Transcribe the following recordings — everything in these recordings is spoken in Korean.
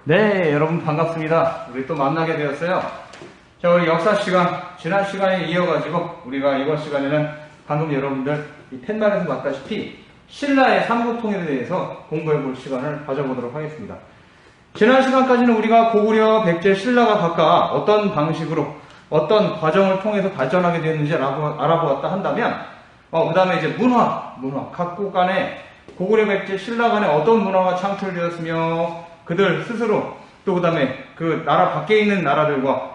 네, 여러분 반갑습니다. 우리 또 만나게 되었어요. 자, 우리 역사 시간, 지난 시간에 이어가지고 우리가 이번 시간에는 방금 여러분들 이 팻말에서 봤다시피 신라의 삼국통일에 대해서 공부해 볼 시간을 가져보도록 하겠습니다. 지난 시간까지는 우리가 고구려, 백제, 신라가 각각 어떤 방식으로 어떤 과정을 통해서 발전하게 되었는지 알아보았다 한다면 그 다음에 이제 문화, 각국 간에 고구려, 백제, 신라 간에 어떤 문화가 창출되었으며 그들 스스로 또 그 다음에 그 나라 밖에 있는 나라들과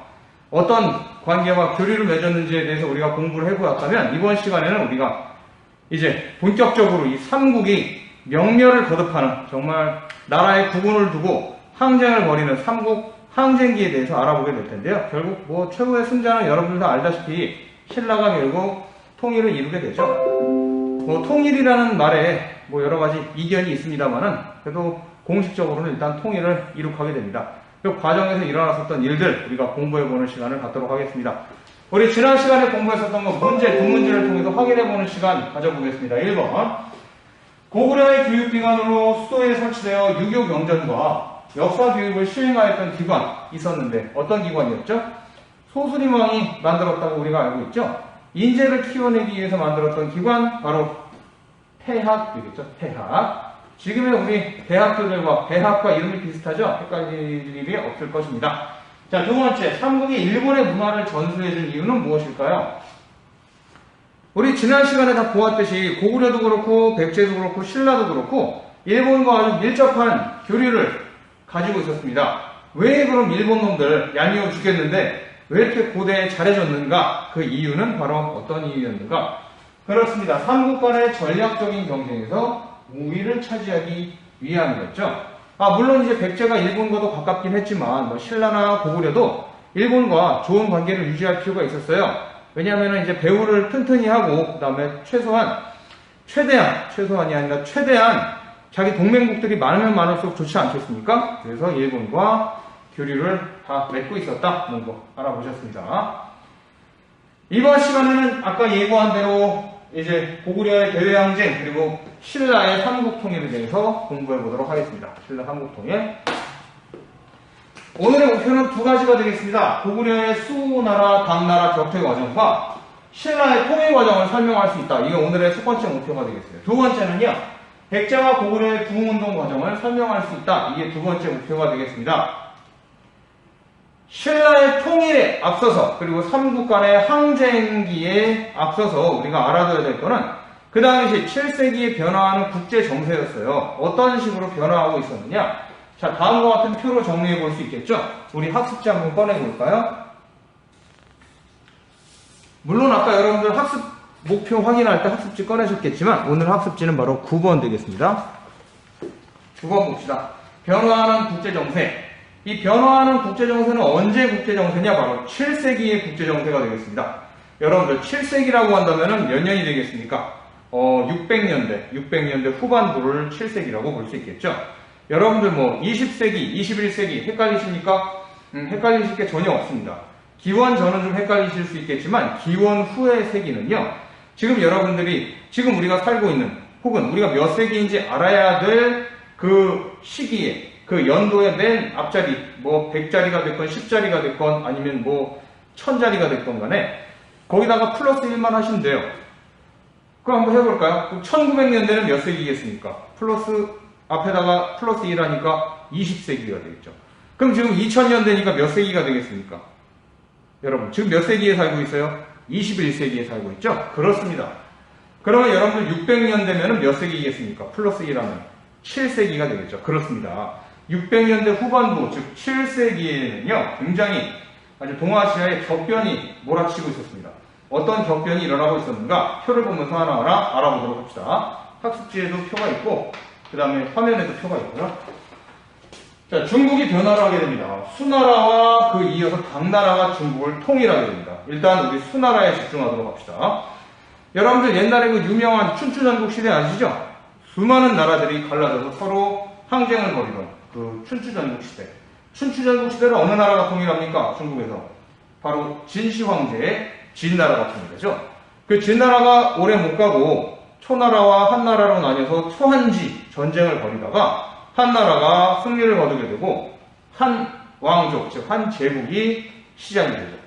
어떤 관계와 교류를 맺었는지에 대해서 우리가 공부를 해보았다면 이번 시간에는 우리가 이제 본격적으로 이 삼국이 명멸을 거듭하는 정말 나라의 구분을 두고 항쟁을 벌이는 삼국 항쟁기에 대해서 알아보게 될 텐데요. 결국 뭐 최고의 승자는 여러분들 다 알다시피 신라가 결국 통일을 이루게 되죠. 뭐 통일이라는 말에 뭐 여러 가지 이견이 있습니다만은 그래도 공식적으로는 일단 통일을 이룩하게 됩니다. 그 과정에서 일어났었던 일들 우리가 공부해보는 시간을 갖도록 하겠습니다. 우리 지난 시간에 공부했었던 거 두 문제를 통해서 확인해보는 시간 가져보겠습니다. 1번 고구려의 교육기관으로 수도에 설치되어 유교 경전과 역사 교육을 시행하였던 기관 있었는데 어떤 기관이었죠? 소수림 왕이 만들었다고 우리가 알고 있죠? 인재를 키워내기 위해서 만들었던 기관 바로 태학이겠죠. 태학. 지금의 우리 대학교들과 대학과 이름이 비슷하죠? 헷갈릴 일이 없을 것입니다. 자, 두 번째, 삼국이 일본의 문화를 전수해준 이유는 무엇일까요? 우리 지난 시간에 다 보았듯이 고구려도 그렇고 백제도 그렇고 신라도 그렇고 일본과 아주 밀접한 교류를 가지고 있었습니다. 왜 그럼 일본 놈들 얄미워 죽겠는데 왜 이렇게 고대에 잘해줬는가? 그 이유는 바로 어떤 이유였는가? 그렇습니다. 삼국 간의 전략적인 경쟁에서 우위를 차지하기 위함이었죠. 물론 이제 백제가 일본과도 가깝긴 했지만 뭐 신라나 고구려도 일본과 좋은 관계를 유지할 필요가 있었어요. 왜냐하면 이제 배후를 튼튼히 하고 그 다음에 최소한이 아니라 최대한 자기 동맹국들이 많으면 많을수록 좋지 않겠습니까? 그래서 일본과 교류를 다 맺고 있었다는 거 알아보셨습니다. 이번 시간에는 아까 예고한 대로 이제 고구려의 대외항쟁 그리고 신라의 삼국통일에 대해서 공부해 보도록 하겠습니다. 신라 삼국통일. 오늘의 목표는 두 가지가 되겠습니다. 고구려의 수나라, 당나라 격퇴 과정과 신라의 통일 과정을 설명할 수 있다. 이게 오늘의 첫 번째 목표가 되겠어요. 두 번째는요. 백제와 고구려의 부흥운동 과정을 설명할 수 있다. 이게 두 번째 목표가 되겠습니다. 신라의 통일에 앞서서 그리고 삼국 간의 항쟁기에 앞서서 우리가 알아둬야 될 거는 그 당시 7세기에 변화하는 국제 정세였어요. 어떤 식으로 변화하고 있었느냐? 자, 다음과 같은 표로 정리해 볼 수 있겠죠? 우리 학습지 한번 꺼내 볼까요? 물론 아까 여러분들 학습 목표 확인할 때 학습지 꺼내셨겠지만 오늘 학습지는 바로 9번 되겠습니다. 9번 봅시다. 변화하는 국제 정세. 이 변화하는 국제정세는 언제 국제정세냐? 바로 7세기의 국제정세가 되겠습니다. 여러분들 7세기라고 한다면 몇 년이 되겠습니까? 600년대 후반부를 7세기라고 볼 수 있겠죠. 여러분들 뭐 20세기, 21세기 헷갈리십니까? 헷갈리실 게 전혀 없습니다. 기원 전은 좀 헷갈리실 수 있겠지만 기원 후의 세기는요. 지금 여러분들이 지금 우리가 살고 있는 혹은 우리가 몇 세기인지 알아야 될 그 시기에 그 연도의 맨 앞자리, 뭐 100자리가 됐건 10자리가 됐건 아니면 뭐 1000자리가 됐건 간에 거기다가 플러스 1만 하시면 돼요. 그럼 한번 해볼까요? 1900년대는 몇 세기겠습니까? 플러스 앞에다가 플러스 1 하니까 20세기가 되겠죠. 그럼 지금 2000년대니까 몇 세기가 되겠습니까? 여러분 지금 몇 세기에 살고 있어요? 21세기에 살고 있죠? 그렇습니다. 그러면 여러분들 600년 되면 몇 세기겠습니까? 플러스 1 하면 7세기가 되겠죠. 그렇습니다. 600년대 후반부, 즉 7세기에는요, 굉장히 아주 동아시아의 격변이 몰아치고 있었습니다. 어떤 격변이 일어나고 있었는가? 표를 보면서 하나하나 알아보도록 합시다. 학습지에도 표가 있고, 그 다음에 화면에도 표가 있고요. 자, 중국이 변화를 하게 됩니다. 수나라와 그 이어서 당나라가 중국을 통일하게 됩니다. 일단 우리 수나라에 집중하도록 합시다. 여러분들 옛날에 그 유명한 춘추전국 시대 아시죠? 수많은 나라들이 갈라져서 서로 항쟁을 벌이던 그 춘추전국 시대. 춘추전국 시대를 어느 나라가 통일합니까? 중국에서. 바로 진시 황제의 진나라가 통일되죠. 그 진나라가 오래 못 가고 초나라와 한나라로 나뉘어서 초한지 전쟁을 벌이다가 한나라가 승리를 거두게 되고 한 왕족, 즉 한 제국이 시작이 되죠.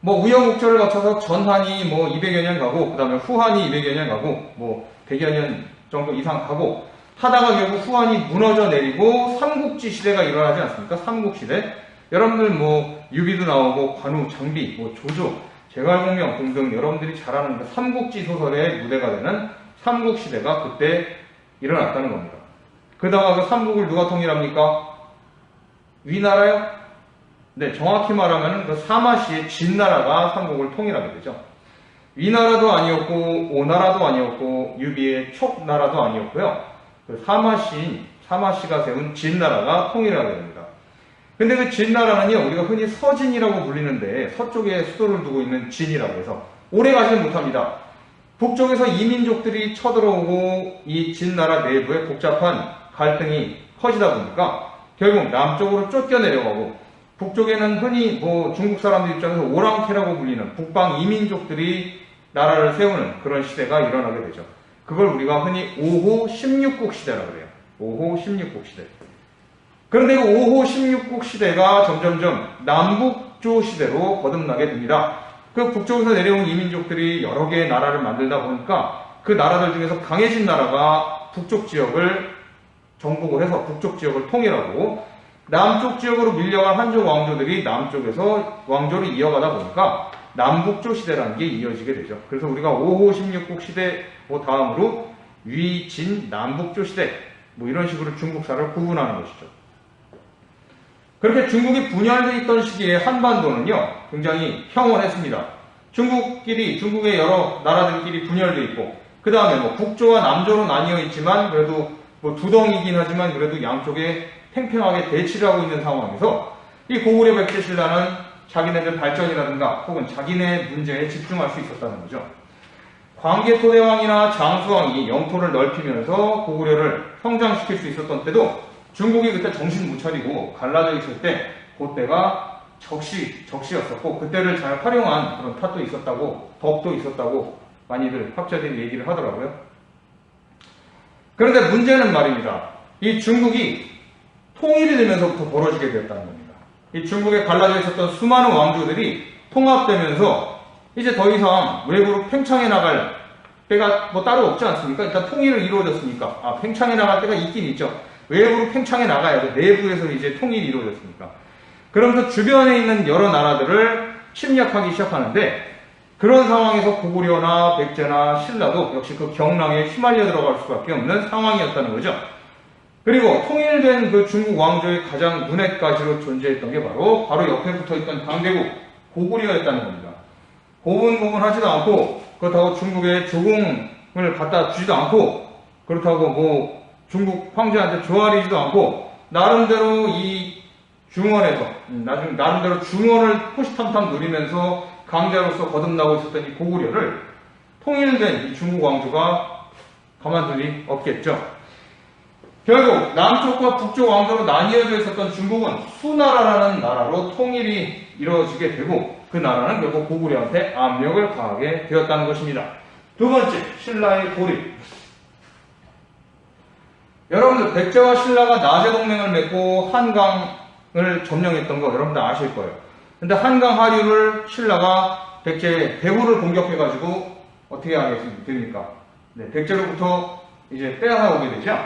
뭐 우여곡절을 거쳐서 전한이 뭐 200여 년 가고, 그 다음에 후한이 200여 년 가고, 뭐 100여 년 정도 이상 가고 하다가 결국 후한이 무너져 내리고 삼국지 시대가 일어나지 않습니까? 삼국시대. 여러분들 뭐 유비도 나오고 관우, 장비, 뭐 조조, 제갈공명 등등 여러분들이 잘 아는 그 삼국지 소설의 무대가 되는 삼국시대가 그때 일어났다는 겁니다. 그러다가 그 삼국을 누가 통일합니까? 위나라요? 네, 정확히 말하면 그 사마시의 진나라가 삼국을 통일하게 되죠. 위나라도 아니었고 오나라도 아니었고 유비의 촉나라도 아니었고요. 그 사마시가 세운 진나라가 통일하게 됩니다. 근데 그 진나라는요, 우리가 흔히 서진이라고 불리는데 서쪽에 수도를 두고 있는 진이라고 해서 오래 가지는 못합니다. 북쪽에서 이민족들이 쳐들어오고 이 진나라 내부에 복잡한 갈등이 커지다 보니까 결국 남쪽으로 쫓겨내려가고, 북쪽에는 흔히 뭐 중국 사람들 입장에서 오랑캐라고 불리는 북방 이민족들이 나라를 세우는 그런 시대가 일어나게 되죠. 그걸 우리가 흔히 5호 16국 시대라고 그래요. 5호 16국 시대. 그런데 그 5호 16국 시대가 점점점 남북조 시대로 거듭나게 됩니다. 그 북쪽에서 내려온 이민족들이 여러 개의 나라를 만들다 보니까 그 나라들 중에서 강해진 나라가 북쪽 지역을 정복을 해서 북쪽 지역을 통일하고, 남쪽 지역으로 밀려간 한족 왕조들이 남쪽에서 왕조를 이어가다 보니까 남북조 시대라는 게 이어지게 되죠. 그래서 우리가 5호 16국 시대 다음으로 위, 진, 남북조 시대 뭐 이런 식으로 중국사를 구분하는 것이죠. 그렇게 중국이 분열되어 있던 시기에 한반도는요, 굉장히 평온했습니다. 중국의 여러 나라들끼리 분열되어 있고, 그 다음에 뭐 북조와 남조로 나뉘어 있지만 그래도 뭐 두덩이긴 하지만 그래도 양쪽에 팽팽하게 대치를 하고 있는 상황에서 이 고구려 백제 신라는 자기네들 발전이라든가 혹은 자기네 문제에 집중할 수 있었다는 거죠. 광개토대왕이나 장수왕이 영토를 넓히면서 고구려를 성장시킬 수 있었던 때도 중국이 그때 정신 못 차리고 갈라져 있을 때 그때가 적시였었고, 그때를 잘 활용한 그런 탓도 있었다고, 덕도 있었다고 많이들 학자들이 얘기를 하더라고요. 그런데 문제는 말입니다. 이 중국이 통일이 되면서부터 벌어지게 되었다는 겁니다. 이 중국에 갈라져 있었던 수많은 왕조들이 통합되면서 이제 더 이상 외부로 팽창해 나갈 때가 뭐 따로 없지 않습니까? 일단 통일을 이루어졌으니까. 팽창해 나갈 때가 있긴 있죠. 외부로 팽창해 나가야죠. 내부에서 이제 통일이 이루어졌으니까. 그러면서 주변에 있는 여러 나라들을 침략하기 시작하는데, 그런 상황에서 고구려나 백제나 신라도 역시 그 경랑에 휘말려 들어갈 수밖에 없는 상황이었다는 거죠. 그리고 통일된 그 중국 왕조의 가장 눈엣가시로 존재했던 게 바로 옆에 붙어있던 강대국 고구려였다는 겁니다. 고분고분하지도 않고, 그렇다고 중국에 조공을 갖다 주지도 않고, 그렇다고 뭐 중국 황제한테 조아리지도 않고, 나름대로 이 중원에서 나름대로 중원을 호시탐탐 누리면서 강자로서 거듭나고 있었던 이 고구려를 통일된 이 중국 왕조가 가만둘 리 없겠죠. 결국 남쪽과 북쪽 왕조로 나뉘어져 있었던 중국은 수나라라는 나라로 통일이 이루어지게 되고, 그 나라는 결국 고구려한테 압력을 가하게 되었다는 것입니다. 두 번째, 신라의 고립. 여러분들 백제와 신라가 나제 동맹을 맺고 한강을 점령했던 거 여러분들 아실 거예요. 근데 한강 하류를 신라가 백제의 대구를 공격해가지고 어떻게 하게 됩니까? 네, 백제로부터 이제 빼앗아오게 되죠.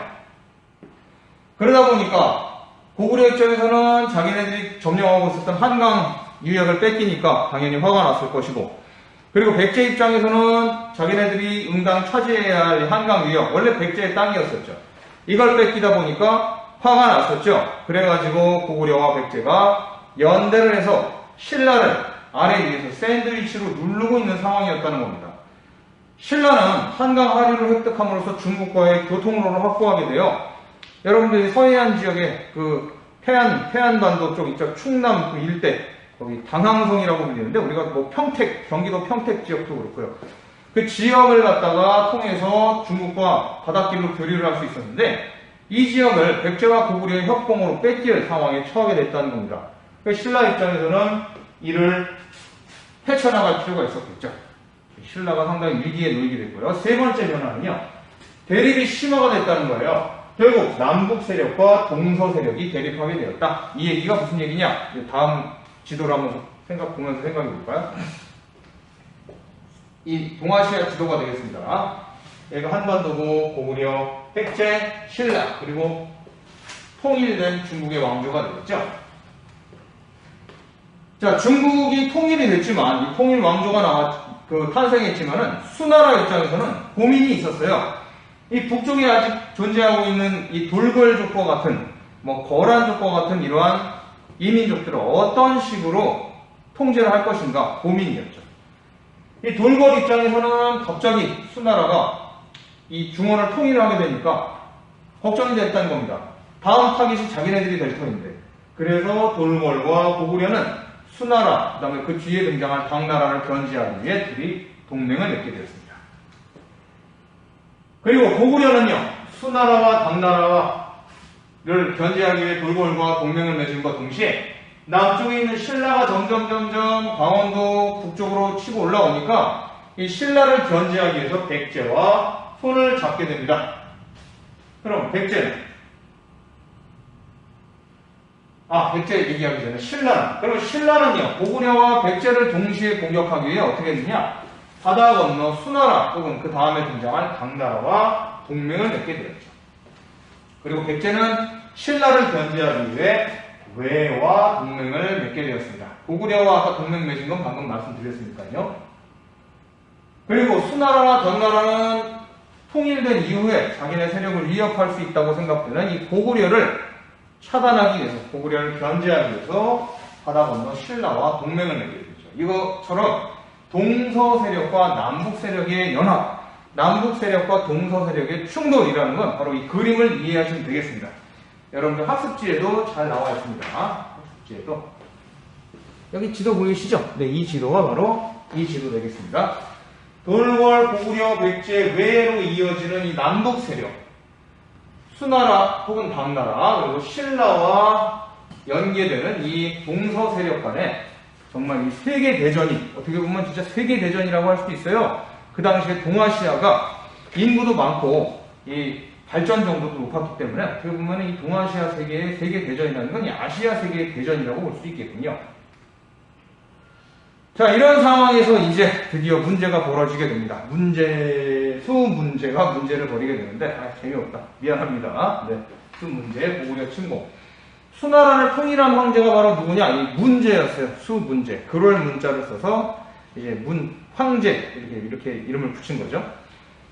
그러다 보니까 고구려 입장에서는 자기네들이 점령하고 있었던 한강 유역을 뺏기니까 당연히 화가 났을 것이고, 그리고 백제 입장에서는 자기네들이 응당 차지해야 할 한강 유역, 원래 백제의 땅이었었죠. 이걸 뺏기다 보니까 화가 났었죠. 그래가지고 고구려와 백제가 연대를 해서 신라를 아래 위에서 샌드위치로 누르고 있는 상황이었다는 겁니다. 신라는 한강 하류를 획득함으로써 중국과의 교통로를 확보하게 되어 여러분들이 서해안 지역에 그 태안반도 쪽 있죠. 충남 그 일대, 거기 당항성이라고 불리는데, 우리가 뭐 경기도 평택 지역도 그렇고요. 그 지역을 갖다가 통해서 중국과 바닷길로 교류를 할 수 있었는데, 이 지역을 백제와 고구려의 협공으로 뺏길 상황에 처하게 됐다는 겁니다. 신라 입장에서는 이를 헤쳐나갈 필요가 있었겠죠. 신라가 상당히 위기에 놓이게 됐고요. 세 번째 변화는요, 대립이 심화가 됐다는 거예요. 결국 남북 세력과 동서 세력이 대립하게 되었다. 이 얘기가 무슨 얘기냐? 다음 지도를 한번 보면서 생각해 볼까요? 이 동아시아 지도가 되겠습니다. 여기가 한반도고 고구려, 백제, 신라, 그리고 통일된 중국의 왕조가 되겠죠. 자, 중국이 통일이 됐지만, 이 통일 왕조가 탄생했지만은, 수나라 입장에서는 고민이 있었어요. 이 북쪽에 아직 존재하고 있는 이 돌궐족과 같은, 거란족과 같은 이러한 이민족들을 어떤 식으로 통제를 할 것인가 고민이었죠. 이 돌궐 입장에서는 갑자기 수나라가 이 중원을 통일을 하게 되니까 걱정이 됐다는 겁니다. 다음 타깃이 자기네들이 될 터인데. 그래서 돌궐과 고구려는 수나라, 그 다음에 그 뒤에 등장할 당나라를 견제하기 위해 둘이 동맹을 맺게 되었습니다. 그리고 고구려는요, 수나라와 당나라를 견제하기 위해 돌궐과 동맹을 맺음과 동시에 남쪽에 있는 신라가 점점 강원도 북쪽으로 치고 올라오니까 이 신라를 견제하기 위해서 백제와 손을 잡게 됩니다. 그럼 백제 얘기하기 전에 그럼 신라는요, 고구려와 백제를 동시에 공격하기 위해 어떻게 했느냐? 바다 건너 수나라 혹은 그 다음에 등장할 당나라와 동맹을 맺게 되었죠. 그리고 백제는 신라를 견제하기 위해 외와 동맹을 맺게 되었습니다. 고구려와 아까 동맹 맺은 건 방금 말씀드렸으니까요. 그리고 수나라와 당나라는 통일된 이후에 자기네 세력을 위협할 수 있다고 생각되는 이 고구려를 차단하기 위해서, 고구려를 견제하기 위해서 바다 건너 신라와 동맹을 맺게 되죠. 이것처럼 동서 세력과 남북 세력의 연합, 남북 세력과 동서 세력의 충돌이라는 건 바로 이 그림을 이해하시면 되겠습니다. 여러분들 학습지에도 잘 나와 있습니다. 학습지에도. 여기 지도 보이시죠? 네, 이 지도가 바로 이 지도 되겠습니다. 돌궐, 고구려, 백제 외로 이어지는 이 남북 세력, 수나라 혹은 당나라, 그리고 신라와 연계되는 이 동서 세력 간에 정말 이 세계 대전이, 어떻게 보면 진짜 세계 대전이라고 할 수도 있어요. 그 당시에 동아시아가 인구도 많고 이 발전 정도도 높았기 때문에 어떻게 보면 이 동아시아 세계의 세계 대전이라는 건 이 아시아 세계의 대전이라고 볼 수 있겠군요. 자, 이런 상황에서 이제 드디어 문제가 벌어지게 됩니다. 문제가 문제를 벌이게 되는데, 재미없다. 미안합니다. 네. 문제, 고구려 침공. 수나라를 통일한 황제가 바로 누구냐? 이 문제였어요. 수문제. 그럴 문자를 써서, 이제 황제. 이렇게 이름을 붙인 거죠.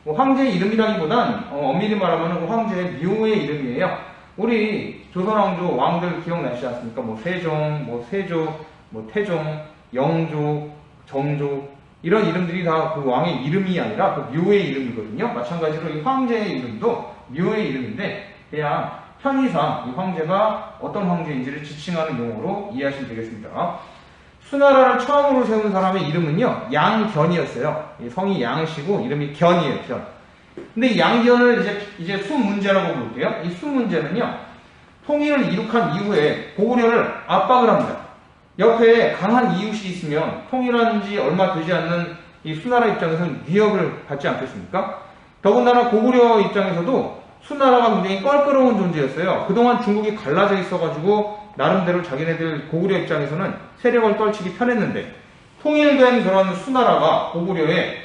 황제의 이름이라기보단, 엄밀히 말하면 그 황제의 묘의 이름이에요. 우리 조선왕조 왕들 기억나시지 않습니까? 세종, 세조, 태종, 영조, 정조, 이런 이름들이 다 그 왕의 이름이 아니라 그 묘의 이름이거든요. 마찬가지로 이 황제의 이름도 묘의 이름인데, 그냥 편의상 이 황제가 어떤 황제인지를 지칭하는 용어로 이해하시면 되겠습니다. 수나라를 처음으로 세운 사람의 이름은요, 양견이었어요. 성이 양씨고 이름이 견이에요, 견. 근데 이 양견을 이제 수문제라고 부를게요. 이 수문제는요, 통일을 이룩한 이후에 고구려를 압박을 합니다. 옆에 강한 이웃이 있으면 통일한 지 얼마 되지 않는 이 수나라 입장에서는 위협을 받지 않겠습니까? 더군다나 고구려 입장에서도 수나라가 굉장히 껄끄러운 존재였어요. 그동안 중국이 갈라져 있어가지고 나름대로 자기네들 고구려 입장에서는 세력을 떨치기 편했는데, 통일된 그런 수나라가 고구려에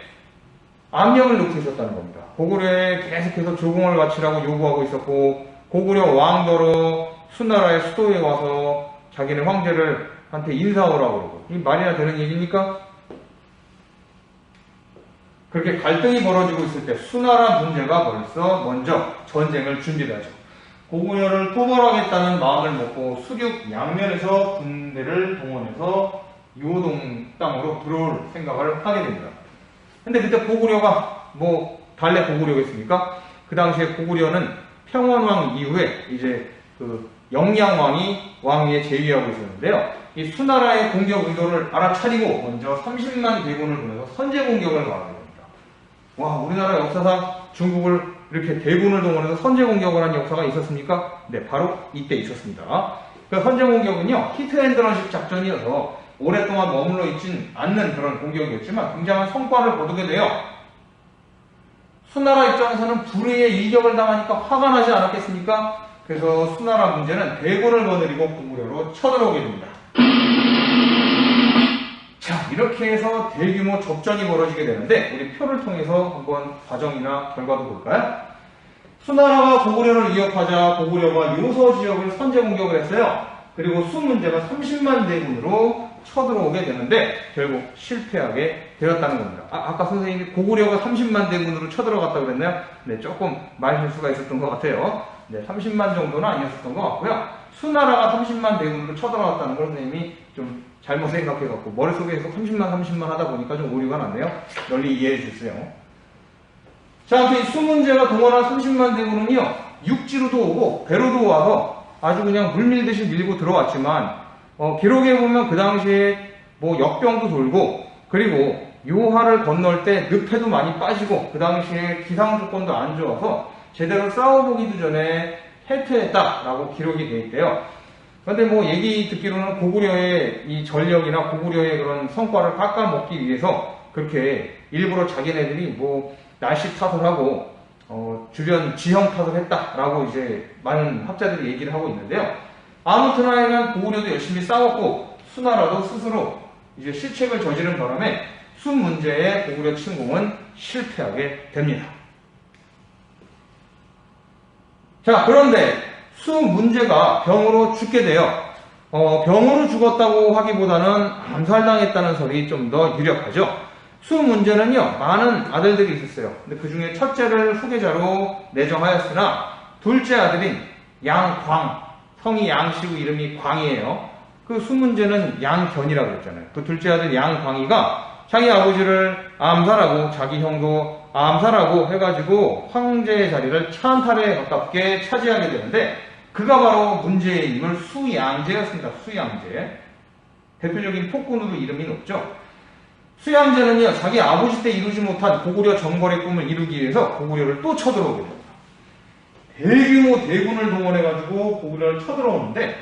압력을 넣고 있었다는 겁니다. 고구려에 계속해서 조공을 바치라고 요구하고 있었고, 고구려 왕더러 수나라의 수도에 와서 자기네 황제를 한테 인사오라고 그러고, 이 말이나 되는 얘기입니까? 그렇게 갈등이 벌어지고 있을 때 수나라 문제가 벌써 먼저 전쟁을 준비를 하죠. 고구려를 토벌하겠다는 마음을 먹고 수륙 양면에서 군대를 동원해서 요동 땅으로 들어올 생각을 하게 됩니다. 근데 그때 고구려가 달래 고구려겠습니까? 그 당시에 고구려는 평원왕 이후에 이제 그 영양왕이 왕위에 재위하고 있었는데요. 이 수나라의 공격 의도를 알아차리고 먼저 30만 대군을 보내서 선제 공격을 가하게 됩니다. 와, 우리나라 역사상 중국을 이렇게 대군을 동원해서 선제 공격을 한 역사가 있었습니까? 네, 바로 이때 있었습니다. 그 선제 공격은요, 히트앤드런식 작전이어서 오랫동안 머물러 있진 않는 그런 공격이었지만 굉장한 성과를 거두게 돼요. 수나라 입장에서는 불의의 일격을 당하니까 화가 나지 않았겠습니까? 그래서 수나라 문제는 대군을 거느리고 고구려로 쳐들어오게 됩니다. 자, 이렇게 해서 대규모 접전이 벌어지게 되는데 우리 표를 통해서 한번 과정이나 결과도 볼까요? 수나라가 고구려를 위협하자 고구려가 요서 지역을 선제 공격을 했어요. 그리고 수 문제가 30만 대군으로 쳐들어오게 되는데 결국 실패하게 되었다는 겁니다. 아까 선생님이 고구려가 30만 대군으로 쳐들어갔다고 그랬나요? 네, 조금 말 실수가 있었던 것 같아요. 네, 30만 정도는 아니었던 것 같고요. 수나라가 30만 대군으로 쳐들어갔다는 걸 선생님이 좀 잘못 생각해갖고 머릿속에서 30만 하다 보니까 좀 오류가 났네요. 널리 이해해 주세요. 자, 아무튼 수 문제가 동원한 30만 대군은요, 육지로도 오고 배로도 와서 아주 그냥 물밀듯이 밀고 들어왔지만 기록에 보면 그 당시에 뭐 역병도 돌고 그리고 요하를 건널 때 늪에도 많이 빠지고 그 당시에 기상 조건도 안 좋아서 제대로 싸워보기도 전에 패퇴했다라고 기록이 돼 있대요. 그런데 뭐 얘기 듣기로는 고구려의 이 전력이나 고구려의 그런 성과를 깎아먹기 위해서 그렇게 일부러 자기네들이 뭐 날씨 탓을 하고 주변 지형 탓을 했다라고 이제 많은 학자들이 얘기를 하고 있는데요. 아무튼 하여간 고구려도 열심히 싸웠고 수나라도 스스로 이제 실책을 저지른 바람에 수 문제에 고구려 침공은 실패하게 됩니다. 자, 그런데 수 문제가 병으로 죽게 돼요. 병으로 죽었다고 하기보다는 암살당했다는 설이 좀 더 유력하죠. 수 문제는요, 많은 아들들이 있었어요. 근데 그 중에 첫째를 후계자로 내정하였으나 둘째 아들인 양광, 성이 양씨고 이름이 광이에요. 그 수 문제는 양견이라고 했잖아요. 그 둘째 아들 양광이가 자기 아버지를 암살하고 자기 형도 암살하고 해가지고 황제의 자리를 차한탈에 가깝게 차지하게 되는데 그가 바로 문제의 인물 수양제였습니다. 수양제. 대표적인 폭군으로 이름이 높죠. 수양제는요, 자기 아버지 때 이루지 못한 고구려 정벌의 꿈을 이루기 위해서 고구려를 또 쳐들어오게 됩니다. 대규모 대군을 동원해가지고 고구려를 쳐들어오는데,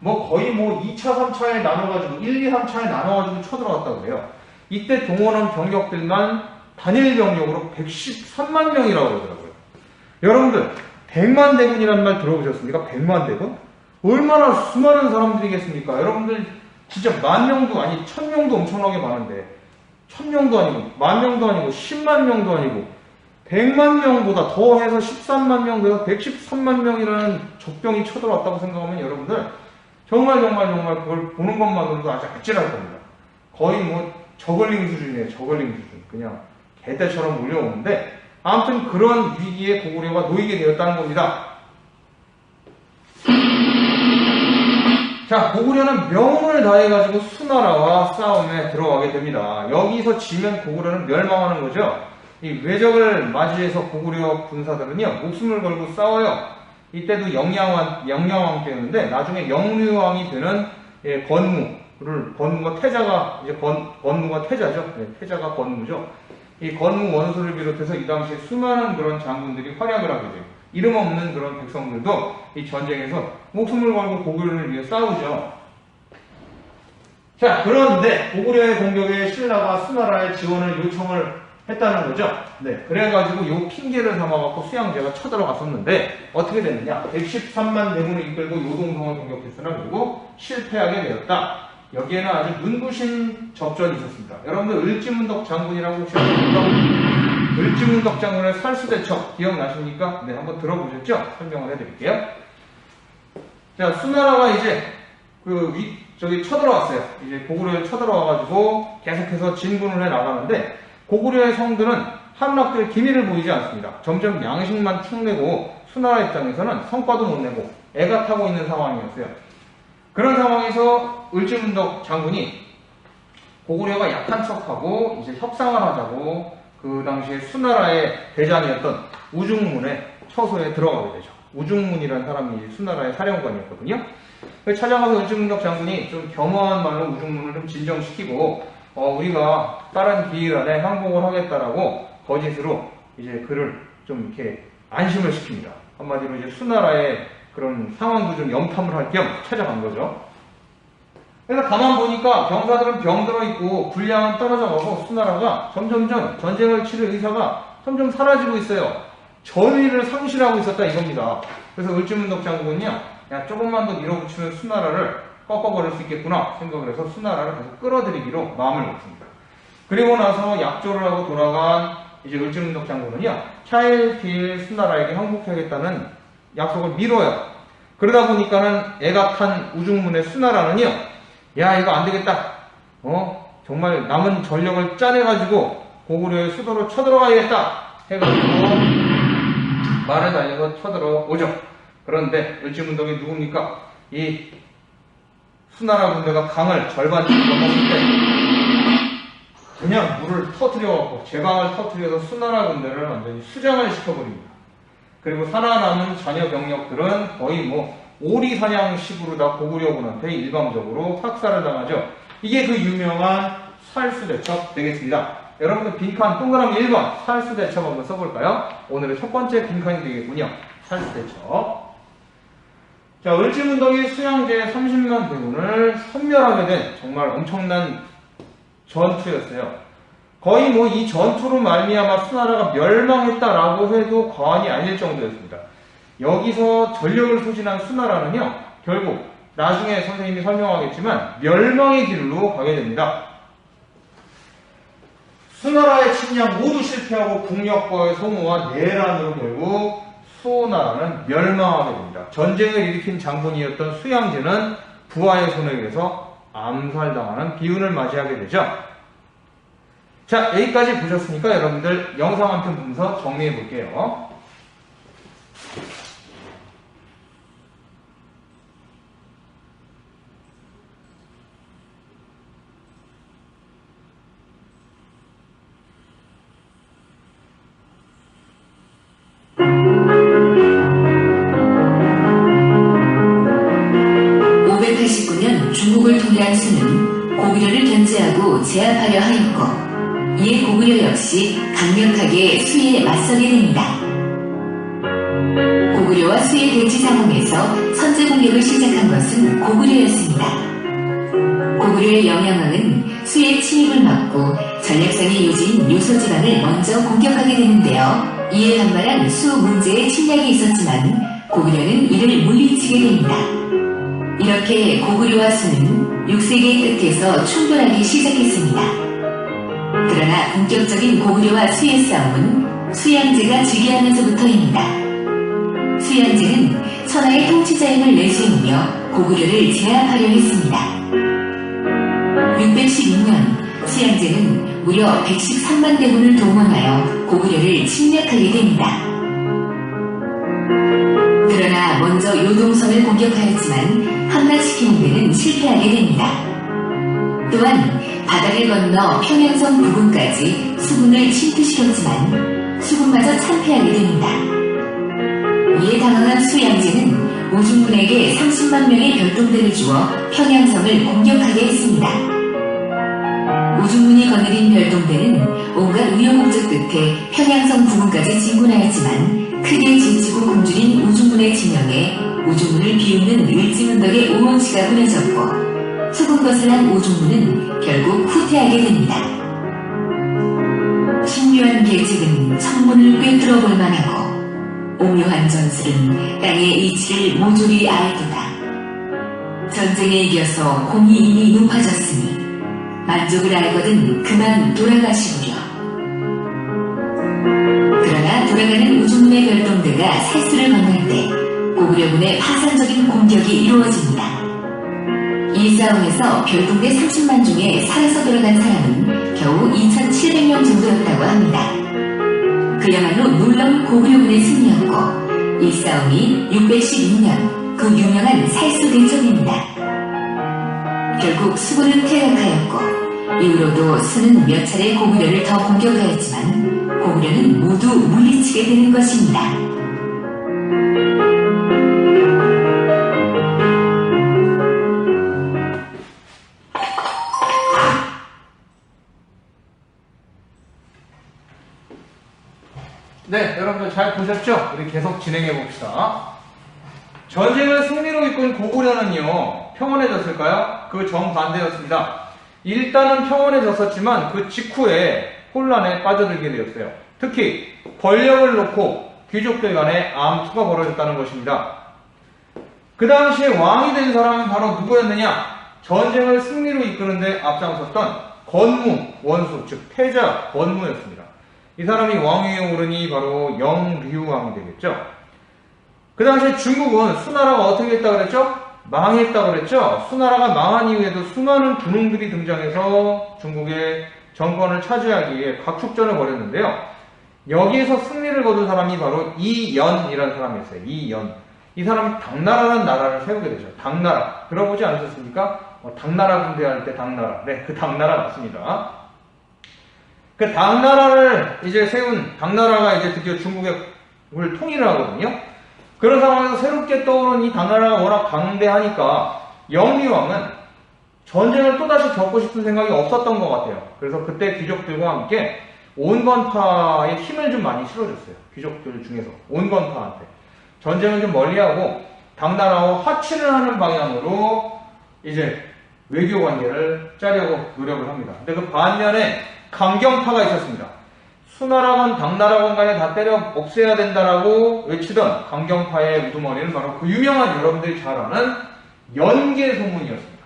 거의 2차, 3차에 나눠가지고, 1, 2, 3차에 나눠가지고 쳐들어왔다고 그래요. 이때 동원한 병력들만 단일 병력으로 113만 명이라고 그러더라고요. 여러분들, 100만 대군이라는 말 들어보셨습니까? 100만 대군? 얼마나 수많은 사람들이겠습니까? 여러분들, 진짜 10,000명도 아니, 1000명도 엄청나게 많은데, 1000명도 아니고, 10,000명도 아니고, 10만 명도 아니고, 100만 명보다 더 해서 13만 명, 돼서 113만 명이라는 적병이 쳐들어왔다고 생각하면 여러분들, 정말 그걸 보는 것만으로도 아주 아찔할 겁니다. 거의 저글링 수준이에요, 저글링 수준. 그냥 개떼처럼 몰려오는데, 아무튼 그런 위기에 고구려가 놓이게 되었다는 겁니다. 자, 고구려는 명운을 다해가지고 수나라와 싸움에 들어가게 됩니다. 여기서 지면 고구려는 멸망하는 거죠. 이 외적을 맞이해서 고구려 군사들은요, 목숨을 걸고 싸워요. 이때도 영야왕 때였는데, 나중에 영류왕이 되는 건무가 태자가, 이제 건무가 태자죠. 네, 태자가 건무죠. 이 건무 원수를 비롯해서 이 당시에 수많은 그런 장군들이 활약을 하게 돼요. 이름 없는 그런 백성들도 이 전쟁에서 목숨을 걸고 고구려를 위해 싸우죠. 자, 그런데 고구려의 공격에 신라가 수나라의 지원을 요청을 했다는 거죠. 네, 그래가지고 요 핑계를 삼아갖고 수양제가 쳐들어갔었는데 어떻게 됐느냐? 113만 대군을 이끌고 요동성을 공격했으나 결국 실패하게 되었다. 여기에는 아주 눈부신 접전이 있었습니다. 여러분들 을지문덕 장군이라고 혹시 아십니까? 을지문덕 장군의 살수대첩 기억나십니까? 네, 한번 들어보셨죠? 설명을 해드릴게요. 자, 수나라가 이제 쳐들어왔어요. 이제 고구려에 쳐들어와가지고 계속해서 진군을 해 나가는데 고구려의 성들은 함락될 기미를 보이지 않습니다. 점점 양식만 축내고 수나라 입장에서는 성과도 못 내고 애가 타고 있는 상황이었어요. 그런 상황에서 을지문덕 장군이 고구려가 약한 척하고 이제 협상을 하자고 그 당시에 수나라의 대장이었던 우중문의 처소에 들어가게 되죠. 우중문이라는 사람이 수나라의 사령관이었거든요. 찾아가서 을지문덕 장군이 좀 겸허한 말로 우중문을 좀 진정시키고 우리가 다른 기일 안에 항복을 하겠다라고 거짓으로 이제 그를 좀 이렇게 안심을 시킵니다. 한마디로 이제 수나라의 그런 상황도 좀 염탐을 할 겸 찾아간 거죠. 그래서 가만 보니까 병사들은 병들어 있고 군량은 떨어져 가고 수나라가 점점점 전쟁을 치를 의사가 점점 사라지고 있어요. 전위를 상실하고 있었다 이겁니다. 그래서 을지문덕 장군은요, 야, 조금만 더 밀어붙이면 수나라를 꺾어버릴 수 있겠구나 생각을 해서 수나라를 계속 끌어들이기로 마음을 먹습니다. 그리고 나서 약조를 하고 돌아간 이제 을지문덕 장군은요, 차일피일 수나라에게 항복하겠다는 약속을 미뤄요. 그러다 보니까는 애가 탄 우중문의 수나라는요, 야, 이거 안 되겠다. 정말 남은 전력을 짜내가지고 고구려의 수도로 쳐들어가야겠다 해가지고 말을 달려서 쳐들어오죠. 그런데 을지문덕이 누굽니까? 이 수나라 군대가 강을 절반쯤 넘었을 때 그냥 물을 터뜨려갖고 제방을 터뜨려서 수나라 군대를 완전히 수장을 시켜버립니다. 그리고 살아남은 자녀 병력들은 거의 뭐 오리사냥식으로 다 고구려군한테 일방적으로 학살을 당하죠. 이게 그 유명한 살수대첩 되겠습니다. 여러분들 빈칸 동그라미 1번 살수대첩 한번 써볼까요? 오늘의 첫 번째 빈칸이 되겠군요. 살수대첩. 자, 을지문덕이 수양제 30만 대군을 섬멸하게 된 정말 엄청난 전투였어요. 거의 뭐 이 전투로 말미암아 수나라가 멸망했다라고 해도 과언이 아닐 정도였습니다. 여기서 전력을 소진한 수나라는요, 결국 나중에 선생님이 설명하겠지만 멸망의 길로 가게 됩니다. 수나라의 침략 모두 실패하고 국력과의 소모와 내란으로 결국 수나라는 멸망하게 됩니다. 전쟁을 일으킨 장군이었던 수양제는 부하의 손에 의해서 암살당하는 비운을 맞이하게 되죠. 자, 여기까지 보셨으니까 여러분들 영상 한 편 보면서 정리해 볼게요. 중국을 통일한 수는 고구려를 견제하고 제압하려 하였고, 이에 고구려 역시 강력하게 수에 맞서게 됩니다. 고구려와 수의 대치 상황에서 선제 공격을 시작한 것은 고구려였습니다. 고구려의 영향왕은 수의 침입을 막고 전략상의 요지인 요소지방을 먼저 공격하게 되는데요. 이에 반발한 수 문제에 침략이 있었지만 고구려는 이를 물리치게 됩니다. 이렇게 고구려와 수는 6세기의 끝에서 충돌하기 시작했습니다. 그러나 본격적인 고구려와 수의 싸움은 수양제가 즉위하면서부터입니다. 수양제는 천하의 통치자임을 내세우며 고구려를 제압하려 했습니다. 616년 수양제는 무려 113만 대군을 동원하여 고구려를 침략하게 됩니다. 그러나 먼저 요동성을 공격하였지만 함락시키는 데는 실패하게 됩니다. 또한 바다를 건너 평양성 부근까지 수군을 침투시켰지만 수군마저 참패하게 됩니다. 이에 당황한 수양제는 우중군에게 30만 명의 별동대를 주어 평양성을 공격하게 했습니다. 우중군이 거느린 별동대는 온갖 우여곡절 끝에 평양성 부근까지 진군하였지만 크게 지치고 굶주린 우중군의 진영에 우중군을 비웃는 을지문덕의 우원씨가 보내졌고, 속은 것을 한 우중군은 결국 후퇴하게 됩니다. 신묘한 계책은 청문을 꿰뚫어 볼 만하고, 오묘한 전술은 땅의 이치를 모조리 알도다. 전쟁에 이겨서 공이 이미 높아졌으니 만족을 알거든 그만 돌아가시구려. 그러나 돌아가는 우중군의 별동대가 살수를 건널 때 고구려군의 파산적인 공격이 이루어집니다. 이 싸움에서 별동대 30만 중에 살아서 돌아간 사람은 겨우 2,700명 정도였다고 합니다. 그야말로 놀라운 고구려군의 승리였고, 이 싸움이 616년 그 유명한 살수대첩입니다. 결국 수군은 퇴각하였고, 이후로도 수는 몇 차례 고구려를 더 공격하였지만 고구려는 모두 물리치게 되는 것입니다. 네, 여러분들 잘 보셨죠? 우리 계속 진행해 봅시다. 전쟁을 승리로 이끈 고구려는요, 평온해졌을까요? 그 정반대였습니다. 일단은 평온해졌었지만 그 직후에 혼란에 빠져들게 되었어요. 특히 권력을 놓고 귀족들 간에 암투가 벌어졌다는 것입니다. 그 당시에 왕이 된 사람은 바로 누구였느냐? 전쟁을 승리로 이끄는데 앞장섰던 건무, 원수, 즉 태자 건무였습니다. 이 사람이 왕위에 오르니 바로 영류왕이 되겠죠. 그 당시에 중국은 수나라가 어떻게 했다고 그랬죠? 망했다고 그랬죠. 수나라가 망한 이후에도 수많은 군웅들이 등장해서 중국의 정권을 차지하기 위해 각축전을 벌였는데요. 여기에서 승리를 거둔 사람이 바로 이연이라는 사람이었어요. 이연. 이 사람이 당나라라는 나라를 세우게 되죠. 당나라. 들어보지 않으셨습니까? 당나라 군대 할 때 당나라. 네, 그 당나라 맞습니다. 그 당나라를 이제 세운 당나라가 이제 드디어 중국을 통일을 하거든요. 그런 상황에서 새롭게 떠오른 이 당나라가 워낙 강대하니까 영유왕은 전쟁을 또다시 겪고 싶은 생각이 없었던 것 같아요. 그래서 그때 귀족들과 함께 온건파의 힘을 좀 많이 실어줬어요. 귀족들 중에서 온건파한테 전쟁을 좀 멀리하고 당나라와 화친을 하는 방향으로 이제 외교 관계를 짜려고 노력을 합니다. 근데 그 반면에 강경파가 있었습니다. 수나라건 당나라건 간에 다 때려 없애야 된다라고 외치던 강경파의 우두머리는 바로 그 유명한 여러분들이 잘 아는 연개소문이었습니다.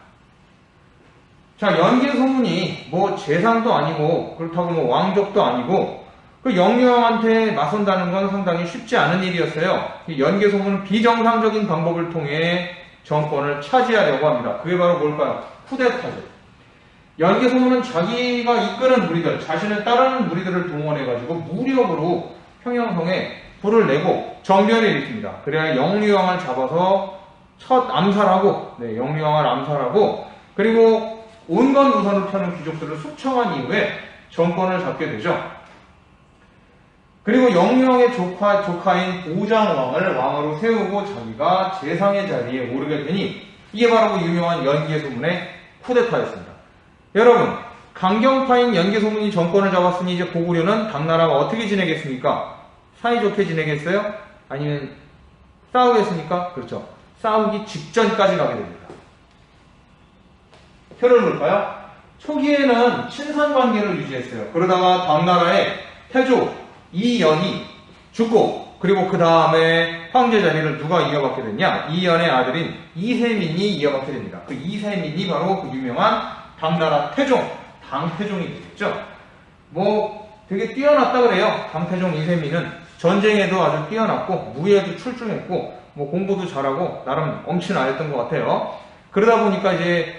자, 연개소문이 뭐 재상도 아니고 그렇다고 뭐 왕족도 아니고 그 영유왕한테 맞선다는 건 상당히 쉽지 않은 일이었어요. 이 연개소문은 비정상적인 방법을 통해 정권을 차지하려고 합니다. 그게 바로 뭘까요? 쿠데타죠. 연개소문은 자기가 이끄는 무리들, 자신을 따르는 무리들을 동원해가지고 무력으로 평양성에 불을 내고 정변을 일으킵니다. 그래야 영유왕을 잡아서 첫 암살하고, 영유왕을 암살하고, 그리고 온건 우선을 펴는 귀족들을 숙청한 이후에 정권을 잡게 되죠. 그리고 영유왕의 조카인 보장왕을 왕으로 세우고 자기가 재상의 자리에 오르게 되니 이게 바로 그 유명한 연개소문의 쿠데타였습니다. 여러분, 강경파인 연개소문이 정권을 잡았으니 이제 고구려는 당나라가 어떻게 지내겠습니까? 사이좋게 지내겠어요? 아니면 싸우겠습니까? 그렇죠. 싸우기 직전까지 가게 됩니다. 표를 볼까요? 초기에는 친선관계를 유지했어요. 그러다가 당나라의 태조 이연이 죽고 그리고 그 다음에 황제 자리를 누가 이어받게 됐냐? 이연의 아들인 이세민이 이어받게 됩니다. 그 이세민이 바로 그 유명한 당나라 태종, 당태종이 되겠죠. 뭐 되게 뛰어났다 그래요. 당태종 이세민은 전쟁에도 아주 뛰어났고 무예도 출중했고 뭐 공부도 잘하고 나름 엄친아였던 것 같아요. 그러다 보니까 이제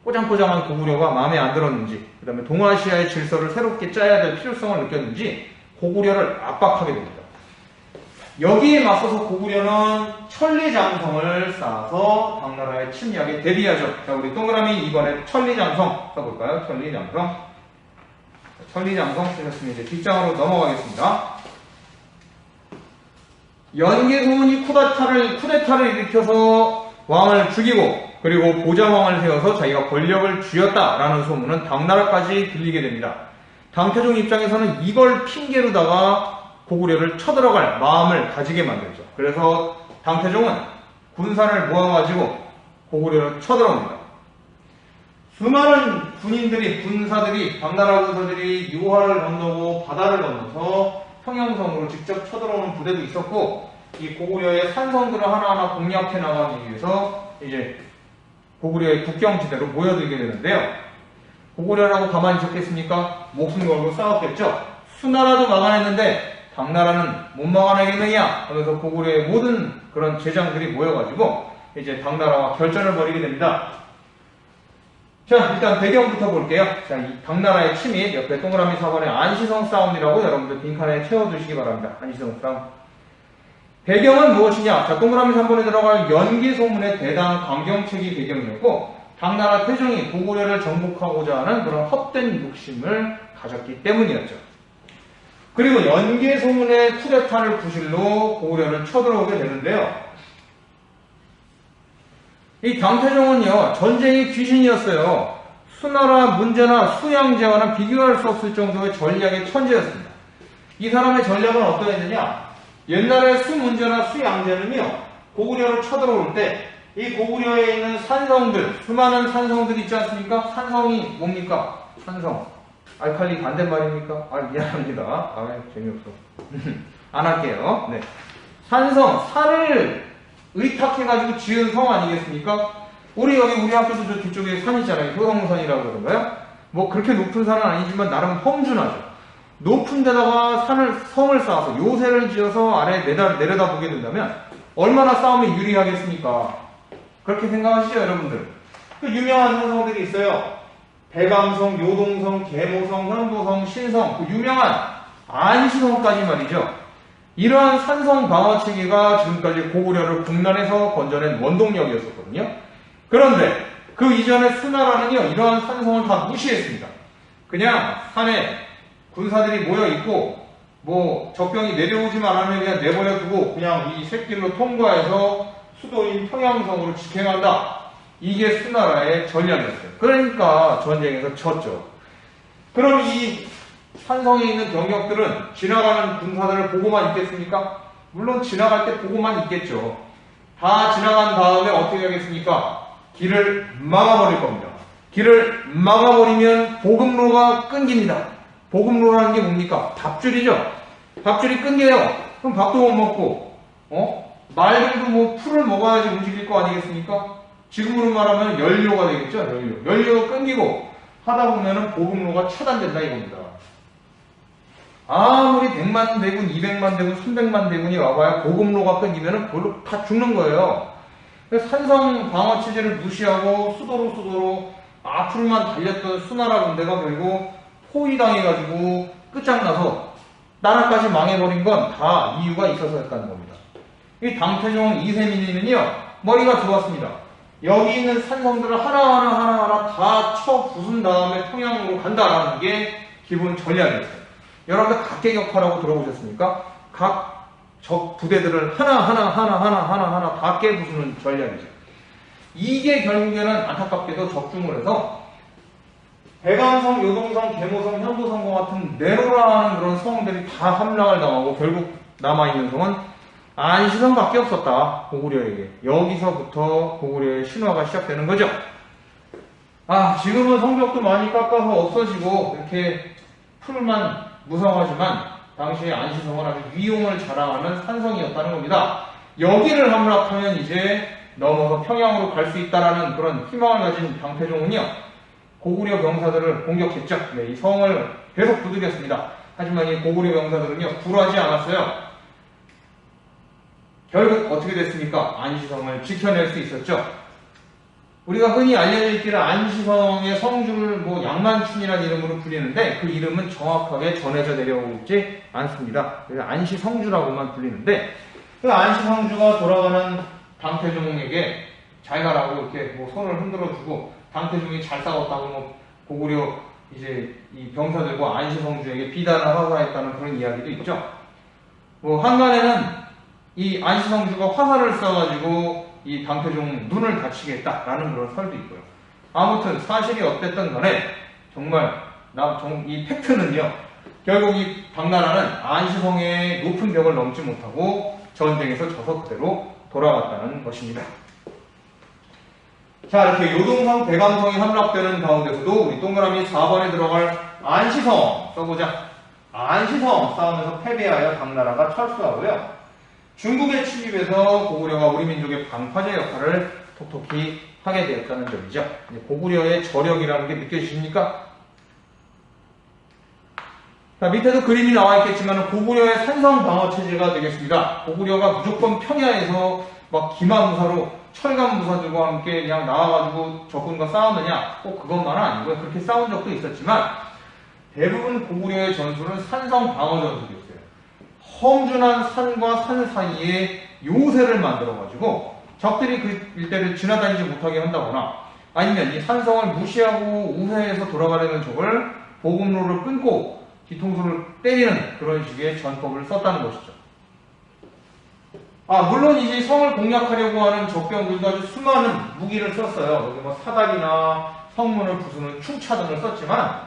꼬장꼬장한 고구려가 마음에 안 들었는지 그 다음에 동아시아의 질서를 새롭게 짜야 될 필요성을 느꼈는지 고구려를 압박하게 됩니다. 여기에 맞서서 고구려는 천리장성을 쌓아서 당나라의 침략에 대비하죠. 자, 우리 동그라미 이번에 천리장성 써볼까요? 천리장성. 천리장성 쓰셨으면 이제 뒷장으로 넘어가겠습니다. 연개소문이 쿠데타를 일으켜서 왕을 죽이고 그리고 보장왕을 세워서 자기가 권력을 쥐었다라는 소문은 당나라까지 들리게 됩니다. 당태종 입장에서는 이걸 핑계로다가 고구려를 쳐들어갈 마음을 가지게 만들죠. 그래서 당태종은 군사를 모아가지고 고구려를 쳐들어옵니다. 수많은 군사들이 당나라 군사들이 유화를 건너고 바다를 건너서 평양성으로 직접 쳐들어오는 부대도 있었고 이 고구려의 산성들을 하나하나 공략해 나가기 위해서 이제 고구려의 국경지대로 모여들게 되는데요. 고구려라고 가만히 있었겠습니까? 목숨 걸고 싸웠겠죠. 수나라도 막아냈는데 당나라는 못 막아내겠느냐 하면서 고구려의 모든 그런 제장들이 모여가지고 이제 당나라와 결전을 벌이게 됩니다. 자, 일단 배경부터 볼게요. 자, 이 당나라의 침입, 옆에 동그라미 4번에 안시성 싸움이라고 여러분들 빈칸에 채워두시기 바랍니다. 안시성 싸움. 배경은 무엇이냐? 자, 동그라미 3번에 들어갈 연개소문의 대당 강경책이 배경이었고 당나라 태종이 고구려를 정복하고자 하는 그런 헛된 욕심을 가졌기 때문이었죠. 그리고 연개소문의 쿠데타를 구실로 고구려를 쳐들어오게 되는데요. 이 당태종은요, 전쟁이 귀신이었어요. 수나라 문제나 수양제와는 비교할 수 없을 정도의 전략의 천재였습니다. 이 사람의 전략은 어떠했느냐? 옛날에 수문제나 수양제는요, 고구려를 쳐들어올 때 이 고구려에 있는 산성들, 수많은 산성들이 있지 않습니까? 산성이 뭡니까? 산성. 알칼리 반대말입니까? 아, 미안합니다. 아, 재미없어. 안 할게요. 네. 산성, 산을 의탁해가지고 지은 성 아니겠습니까? 우리 학교도 저 뒤쪽에 산 있잖아요. 효성산이라고 그러던가요? 뭐 그렇게 높은 산은 아니지만 나름 험준하죠. 높은 데다가 성을 쌓아서 요새를 지어서 아래에 내려다보게 된다면 얼마나 싸움에 유리하겠습니까? 그렇게 생각하시죠, 여러분들? 그 유명한 산성들이 있어요. 대감성, 요동성, 계모성, 현도성, 신성, 그 유명한 안시성까지 말이죠. 이러한 산성 방어 체계가 지금까지 고구려를 국난에서 건져낸 원동력이었었거든요. 그런데 그 이전의 수나라는요, 이러한 산성을 다 무시했습니다. 그냥 산에 군사들이 모여있고, 뭐 적병이 내려오지만 않으면 그냥 내버려두고 그냥 이 샛길로 통과해서 수도인 평양성으로 직행한다. 이게 수나라의 전략이었어요. 그러니까 전쟁에서 졌죠. 그럼 이 산성에 있는 병력들은 지나가는 군사들을 보고만 있겠습니까? 물론 지나갈 때 보고만 있겠죠. 다 지나간 다음에 어떻게 하겠습니까? 길을 막아버릴 겁니다. 길을 막아버리면 보급로가 끊깁니다. 보급로라는 게 뭡니까? 밥줄이죠. 밥줄이 끊겨요. 그럼 밥도 못 먹고, 말들도 뭐 풀을 먹어야지 움직일 거 아니겠습니까? 지금으로 말하면 연료가 되겠죠. 연료가 끊기고 하다 보면은 보급로가 차단된다 이겁니다. 아무리 100만 대군, 200만 대군, 300만 대군이 와봐야 보급로가 끊기면은 그걸로 다 죽는 거예요. 그래서 산성 방어 체제를 무시하고 수도로 앞으로만 달렸던 수나라 군대가 결국 포위당해가지고 끝장나서 나라까지 망해버린 건 다 이유가 있어서였다는 겁니다. 이 당태종 이세민이는요, 머리가 좋았습니다. 여기 있는 산성들을 하나하나 다 쳐 부순 다음에 평양으로 간다라는 게 기본 전략이었어요. 여러분들 각계격파라고 들어보셨습니까? 각 적 부대들을 하나하나 다 깨부수는 전략이죠. 이게 결국에는 안타깝게도 적중을 해서 대감성, 요동성, 계모성, 현도성과 같은 네로라는 그런 성들이 다 함락을 당하고 결국 남아있는 성은 안시성밖에 없었다. 고구려에게. 여기서부터 고구려의 신화가 시작되는 거죠. 지금은 성벽도 많이 깎아서 없어지고 이렇게 풀만 무성하지만 당시에 안시성은 아주 위용을 자랑하는 산성이었다는 겁니다. 여기를 함락하면 이제 넘어서 평양으로 갈 수 있다라는 그런 희망을 가진 당태종은요, 고구려 병사들을 공격했죠. 네, 이 성을 계속 두들겼습니다. 하지만 이 고구려 병사들은요, 굴하지 않았어요. 결국 어떻게 됐습니까? 안시성을 지켜낼 수 있었죠. 우리가 흔히 알려져 있기를 안시성의 성주를 뭐 양만춘이라는 이름으로 불리는데 그 이름은 정확하게 전해져 내려오지 않습니다. 그래서 안시성주라고만 불리는데 그 안시성주가 돌아가는 당태종에게 잘 가라고 이렇게 뭐 손을 흔들어 주고 당태종이 잘 싸웠다고 뭐 고구려 이제 이 병사들과 안시성주에게 비단을 화사했다는 그런 이야기도 있죠. 뭐 한간에는 이 안시성주가 화살을 쏴가지고 이 당태종 눈을 다치겠다라는 그런 설도 있고요. 아무튼 사실이 어땠든 간에 정말 이 팩트는요, 결국 이 당나라는 안시성의 높은 벽을 넘지 못하고 전쟁에서 져서 그대로 돌아갔다는 것입니다. 자, 이렇게 요동성, 대감성이 함락되는 가운데서도 우리 동그라미 4번에 들어갈 안시성 써보자. 안시성 싸움에서 패배하여 당나라가 철수하고요. 중국에 침입해서 고구려가 우리 민족의 방파제 역할을 톡톡히 하게 되었다는 점이죠. 고구려의 저력이라는 게 느껴지십니까? 자, 밑에도 그림이 나와 있겠지만 고구려의 산성 방어 체제가 되겠습니다. 고구려가 무조건 평야에서 막 기마무사로 철갑무사들과 함께 그냥 나와가지고 적군과 싸우느냐, 꼭 그것만은 아니고요. 그렇게 싸운 적도 있었지만 대부분 고구려의 전술은 산성 방어 전술이었어요. 험준한 산과 산 사이에 요새를 만들어가지고 적들이 그 일대를 지나다니지 못하게 한다거나 아니면 이 산성을 무시하고 우회해서 돌아가려는 적을 보급로를 끊고 뒤통수를 때리는 그런 식의 전법을 썼다는 것이죠. 물론 이제 성을 공략하려고 하는 적병들도 아주 수많은 무기를 썼어요. 여기 뭐 사다리나 성문을 부수는 충차 등을 썼지만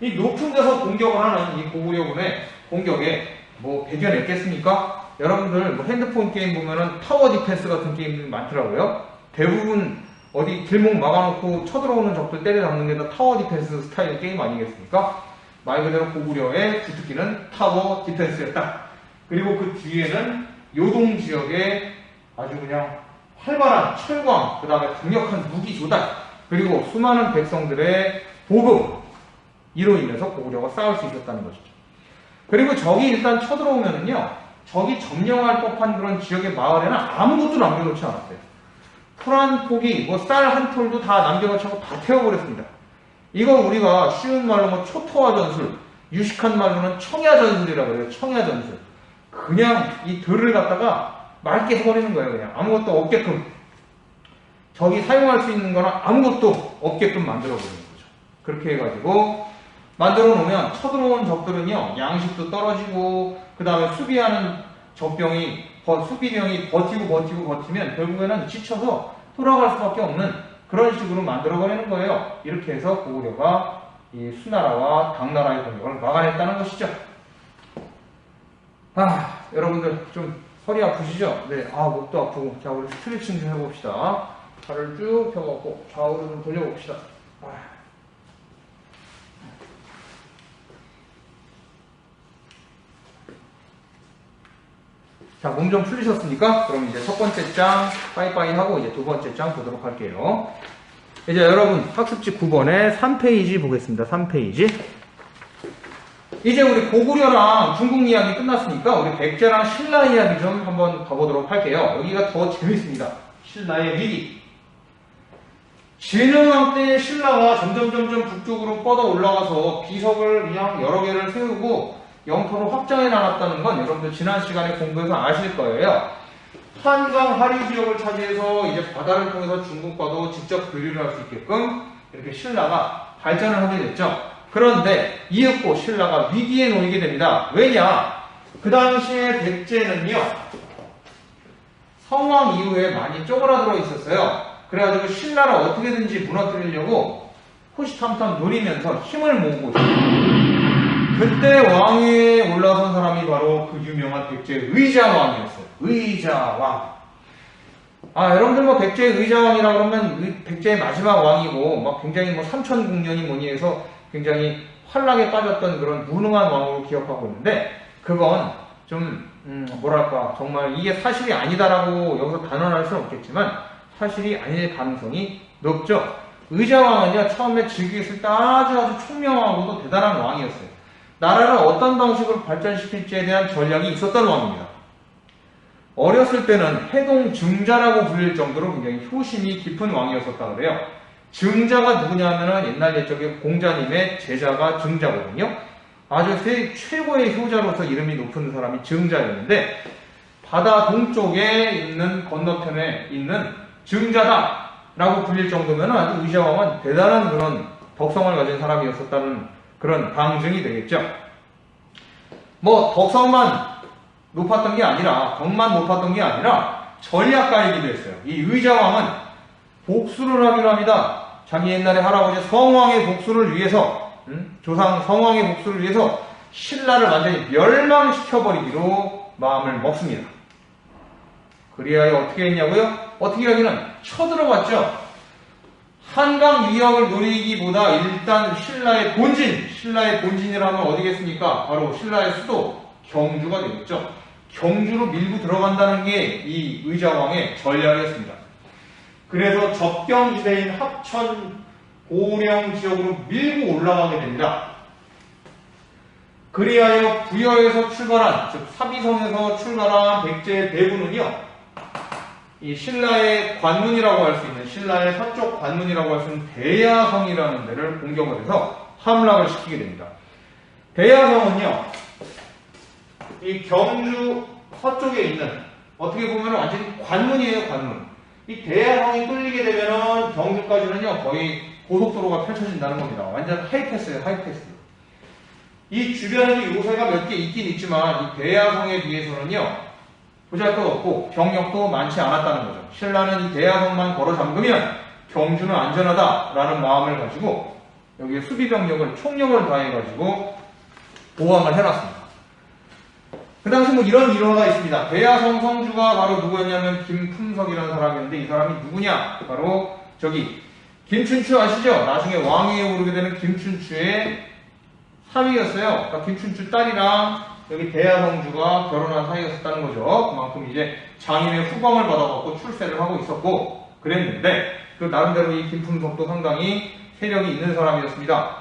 이 높은 데서 공격을 하는 이 고구려군의 공격에 뭐 배겨냈겠습니까? 여러분들 뭐 핸드폰 게임 보면은 타워 디펜스 같은 게임들이 많더라고요. 대부분 어디 길목 막아놓고 쳐들어오는 적들 때려잡는 게 다 타워 디펜스 스타일 게임 아니겠습니까? 말 그대로 고구려의 주특기는 타워 디펜스였다. 그리고 그 뒤에는 요동 지역에 아주 그냥 활발한 철광, 그 다음에 강력한 무기 조달, 그리고 수많은 백성들의 보급, 이로 인해서 고구려가 싸울 수 있었다는 것이죠. 그리고 적이 일단 쳐들어오면은요, 적이 점령할 법한 그런 지역의 마을에는 아무것도 남겨놓지 않았어요. 풀 한 포기, 뭐 쌀 한 톨도 다 남겨놓지 않고 다 태워버렸습니다. 이건 우리가 쉬운 말로 뭐 초토화 전술, 유식한 말로는 청야 전술이라고 해요. 청야 전술. 그냥 이 들을 갖다가 맑게 해버리는 거예요. 그냥 아무것도 없게끔. 적이 사용할 수 있는 거나 아무것도 없게끔 만들어버리는 거죠. 그렇게 해가지고 만들어 놓으면 쳐들어온 적들은요, 양식도 떨어지고, 그 다음에 수비하는 수비병이 버티면 결국에는 지쳐서 돌아갈 수밖에 없는 그런 식으로 만들어버리는 거예요. 이렇게 해서 고구려가 이 수나라와 당나라의 공격을 막아냈다는 것이죠. 여러분들 좀 허리 아프시죠? 네, 목도 아프고. 자, 우리 스트레칭 좀 해봅시다. 팔을 쭉 펴갖고 좌우로 좀 돌려봅시다. 자, 몸 좀 풀리셨습니까? 그럼 이제 첫 번째 장 빠이빠이 하고 이제 두 번째 장 보도록 할게요. 이제 여러분 학습지 9번에 3페이지 보겠습니다. 3페이지. 이제 우리 고구려랑 중국 이야기 끝났으니까 우리 백제랑 신라 이야기 좀 한번 가보도록 할게요. 여기가 더 재밌습니다. 신라의 위기. 진흥왕 때 신라가 점점 북쪽으로 뻗어 올라가서 비석을 그냥 여러 개를 세우고 영토를 확장해 나갔다는 건 여러분들 지난 시간에 공부해서 아실 거예요. 한강 하류 지역을 차지해서 이제 바다를 통해서 중국과도 직접 교류를 할 수 있게끔 이렇게 신라가 발전을 하게 됐죠. 그런데 이윽고 신라가 위기에 놓이게 됩니다. 왜냐? 그 당시에 백제는요, 성왕 이후에 많이 쪼그라들어 있었어요. 그래가지고 신라를 어떻게든지 무너뜨리려고 호시탐탐 노리면서 힘을 모으고 있어요. 그때 왕위에 올라선 사람이 바로 그 유명한 백제의 의자왕이었어요. 의자왕. 여러분들 뭐 백제의 의자왕이라 그러면 백제의 마지막 왕이고 막 굉장히 뭐 삼천궁년이 뭐니 해서 굉장히 환락에 빠졌던 그런 무능한 왕으로 기억하고 있는데, 그건 좀 뭐랄까 정말 이게 사실이 아니다라고 여기서 단언할 수는 없겠지만 사실이 아닐 가능성이 높죠. 의자왕은요, 처음에 즉위했을 때 아주 총명하고도 대단한 왕이었어요. 나라를 어떤 방식으로 발전시킬지에 대한 전략이 있었던 왕입니다. 어렸을 때는 해동 증자라고 불릴 정도로 굉장히 효심이 깊은 왕이었었다 그래요. 증자가 누구냐면은 옛날 옛적에 공자님의 제자가 증자거든요. 아주 최고의 효자로서 이름이 높은 사람이 증자였는데, 바다 동쪽에 있는 건너편에 있는 증자다라고 불릴 정도면 아주 의자왕은 대단한 그런 덕성을 가진 사람이었었다는 그런 방증이 되겠죠. 뭐 덕성만 높았던 게 아니라, 덕만 높았던 게 아니라 전략가이기도 했어요. 이 의자왕은 복수를 하기로 합니다. 자기 옛날에 할아버지 성왕의 복수를 위해서, 조상 성왕의 복수를 위해서 신라를 완전히 멸망시켜버리기로 마음을 먹습니다. 그리하여 어떻게 했냐고요? 어떻게 하기는 쳐들어갔죠. 한강 위협을 노리기보다 일단 신라의 본진이라면 어디겠습니까? 바로 신라의 수도 경주가 되겠죠. 경주로 밀고 들어간다는 게 이 의자왕의 전략이었습니다. 그래서 접경지대인 합천, 고령 지역으로 밀고 올라가게 됩니다. 그리하여 부여에서 출발한, 즉 사비성에서 출발한 백제의 대군은요, 이 신라의 관문이라고 할 수 있는, 신라의 서쪽 관문이라고 할 수 있는 대야성이라는 데를 공격을 해서 함락을 시키게 됩니다. 대야성은요, 이 경주 서쪽에 있는, 어떻게 보면 완전히 관문이에요, 관문. 이 대야성이 뚫리게 되면은 경주까지는요, 거의 고속도로가 펼쳐진다는 겁니다. 완전 하이패스예요, 하이패스. 이 주변에도 요새가 몇 개 있긴 있지만, 이 대야성에 비해서는요, 보잘것없고 병력도 많지 않았다는 거죠. 신라는 이 대야성만 걸어 잠그면 경주는 안전하다라는 마음을 가지고 여기에 수비병력을 총력을 다해가지고 보강을 해놨습니다. 그 당시 뭐 이런 일화가 있습니다. 대야성 성주가 바로 누구였냐면 김품석이라는 사람이었는데, 이 사람이 누구냐? 바로 저기 김춘추 아시죠? 나중에 왕위에 오르게 되는 김춘추의 사위였어요. 그러니까 김춘추 딸이랑 여기 대야성주가 결혼한 사이였었다는 거죠. 그만큼 이제 장인의 후광을 받아갖고 출세를 하고 있었고 그랬는데 그 나름대로 이 김품석도 상당히 세력이 있는 사람이었습니다.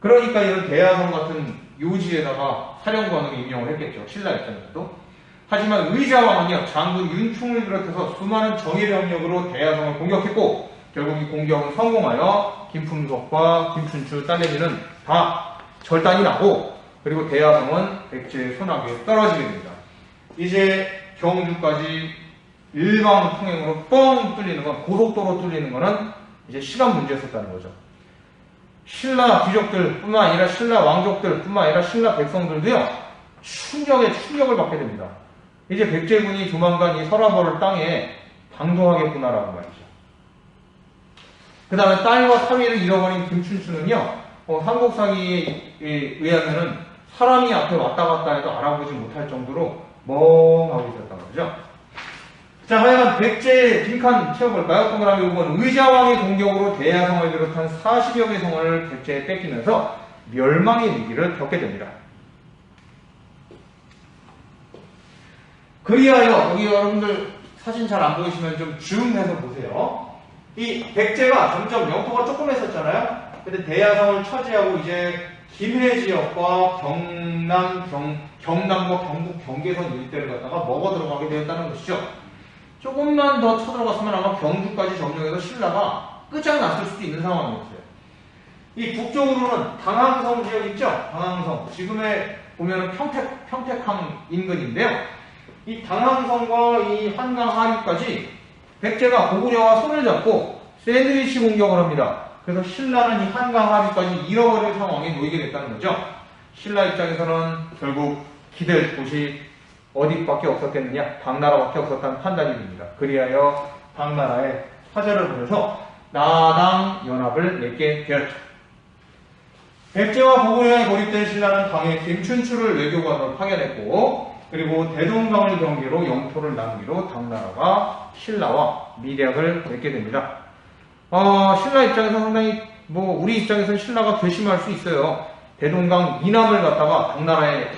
그러니까 이런 대야성 같은 요지에다가 사령관으로 임명을 했겠죠. 신라 입장에서도. 하지만 의자왕은요, 장군 윤충을 비롯해서 수많은 정예병력으로 대야성을 공격했고 결국 이 공격은 성공하여 김품석과 김춘추 딸내미는 다 절단이 나고 그리고 대야성은 백제의 손아귀에 떨어지게 됩니다. 이제 경주까지 일방 통행으로 뻥 뚫리는 건, 고속도로 뚫리는 거는 이제 시간 문제였었다는 거죠. 신라 귀족들 뿐만 아니라 신라 왕족들 뿐만 아니라 신라 백성들도요, 충격을 받게 됩니다. 이제 백제군이 조만간 이 설화벌을 땅에 방도하겠구나라는 말이죠. 그 다음에 딸과 사위를 잃어버린 김춘추는요, 삼국사기에 의하면은 사람이 앞에 왔다 갔다 해도 알아보지 못할 정도로 멍하고 있었단 말이죠. 자, 하여간 백제의 빈칸 채워볼까요? 동그라미 5번. 의자왕의 공격으로 대야성을 비롯한 40여 개 성을 백제에 뺏기면서 멸망의 위기를 겪게 됩니다. 그리하여 여기 여러분들 사진 잘 안 보이시면 좀 줌해서 보세요. 이 백제가 점점 영토가 조그맸었잖아요. 근데 대야성을 차지하고 이제 김해 지역과 경남과 경북 경계선 일대를 갖다가 먹어 들어가게 되었다는 것이죠. 조금만 더 쳐들어갔으면 아마 경주까지 점령해서 신라가 끝장났을 수도 있는 상황이었어요. 이 북쪽으로는 당항성 지역 있죠? 당항성. 지금의 보면은 평택항 인근인데요. 이 당항성과 이 한강 하류까지 백제가 고구려와 손을 잡고 샌드위치 공격을 합니다. 그래서 신라는 이 한강 하류까지 잃어버릴 상황에 놓이게 됐다는 거죠. 신라 입장에서는 결국 기댈 곳이 어디밖에 없었겠느냐? 당나라밖에 없었다는 판단이 됩니다. 그리하여 당나라에 사절을 보내서 나당 연합을 맺게 되었죠. 백제와 고구려에 고립된 신라는 당에 김춘추를 외교관으로 파견했고 그리고 대동강을 경계로 영토를 나누기로 당나라가 신라와 밀약을 맺게 됩니다. 신라 입장에서 상당히 우리 입장에서는 신라가 괘씸할 수 있어요. 대동강 이남을 갖다가 당나라에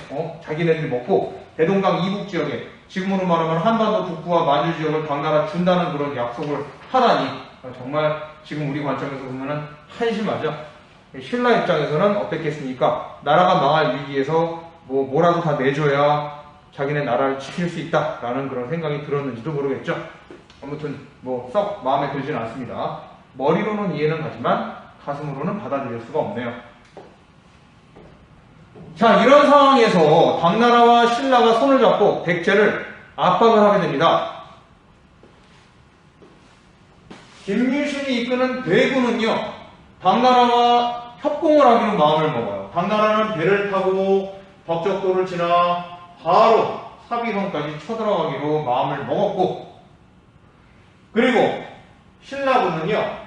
자기네들이 먹고 대동강 이북 지역에 지금으로 말하면 한반도 북부와 만주 지역을 당나라 준다는 그런 약속을 하다니 정말 지금 우리 관점에서 보면은 한심하죠. 신라 입장에서는 어땠겠습니까? 나라가 망할 위기에서 뭐라도 다 내줘야 자기네 나라를 지킬 수 있다라는 그런 생각이 들었는지도 모르겠죠. 아무튼 썩 마음에 들지는 않습니다. 머리로는 이해는 가지만 가슴으로는 받아들일 수가 없네요. 자, 이런 상황에서 당나라와 신라가 손을 잡고 백제를 압박을 하게 됩니다. 김유신이 이끄는 대군은요, 당나라와 협공을 하기로 마음을 먹어요. 당나라는 배를 타고 덕적도를 지나 바로 사비성까지 쳐들어가기로 마음을 먹었고, 그리고 신라군은요,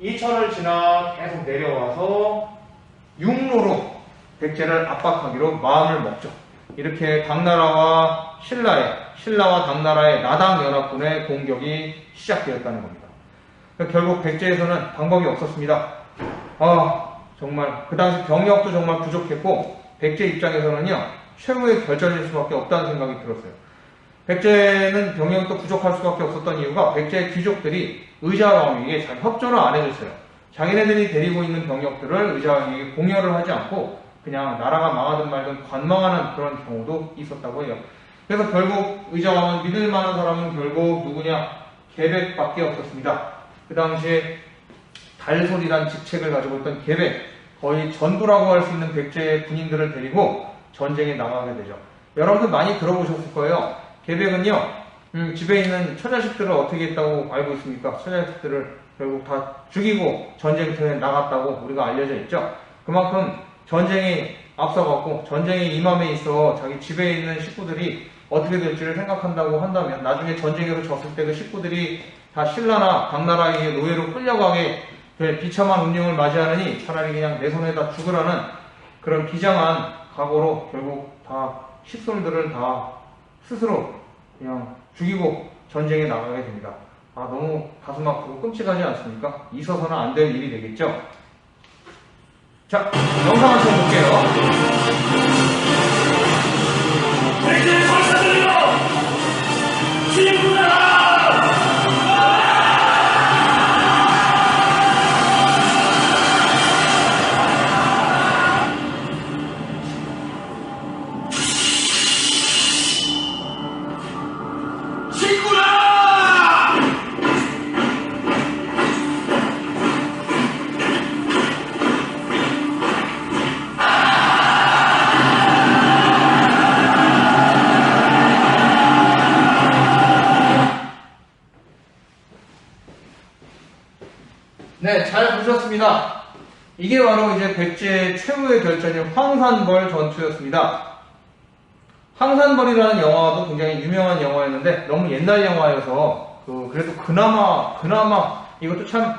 이천을 지나 계속 내려와서 육로로 백제를 압박하기로 마음을 먹죠. 이렇게 당나라와 신라와 당나라의 나당 연합군의 공격이 시작되었다는 겁니다. 결국 백제에서는 방법이 없었습니다. 정말 그 당시 병력도 정말 부족했고 백제 입장에서는요, 최후의 결전일 수밖에 없다는 생각이 들었어요. 백제는 병력도 부족할 수밖에 없었던 이유가 백제 귀족들이 의자왕에게 잘 협조를 안 해줬어요. 자기네들이 데리고 있는 병력들을 의자왕에게 공여를 하지 않고 그냥 나라가 망하든 말든 관망하는 그런 경우도 있었다고 해요. 그래서 결국 의자왕은 믿을 만한 사람은 결국 누구냐? 계백밖에 없었습니다. 그 당시에 달솔이란 직책을 가지고 있던 계백, 거의 전부라고 할 수 있는 백제의 군인들을 데리고 전쟁에 나가게 되죠. 여러분들 많이 들어보셨을 거예요. 계백은요, 집에 있는 처자식들을 어떻게 했다고 알고 있습니까? 처자식들을 결국 다 죽이고 전쟁터에 나갔다고 우리가 알려져 있죠. 그만큼 전쟁에 앞서갔고 전쟁에 임함에 있어 자기 집에 있는 식구들이 어떻게 될지를 생각한다고 한다면 나중에 전쟁에서 졌을 때 그 식구들이 다 신라나 당나라의 노예로 끌려가게 될 비참한 운명을 맞이하느니 차라리 그냥 내 손에다 죽으라는 그런 비장한 각오로 결국 다 식솔들을 다 스스로 그냥 죽이고 전쟁에 나가게 됩니다. 너무 가슴 아프고 끔찍하지 않습니까? 있어서는 안 될 일이 되겠죠. 자, 영상 한번 볼게요. 백제의 전사들이여! 친구들아! 친구라! 네, 잘 보셨습니다. 이게 바로 이제 백제의 최후의 결전인 황산벌 전투였습니다. 황산벌이라는 영화도 굉장히 유명한 영화였는데 너무 옛날 영화여서 그래도 그나마 이것도 참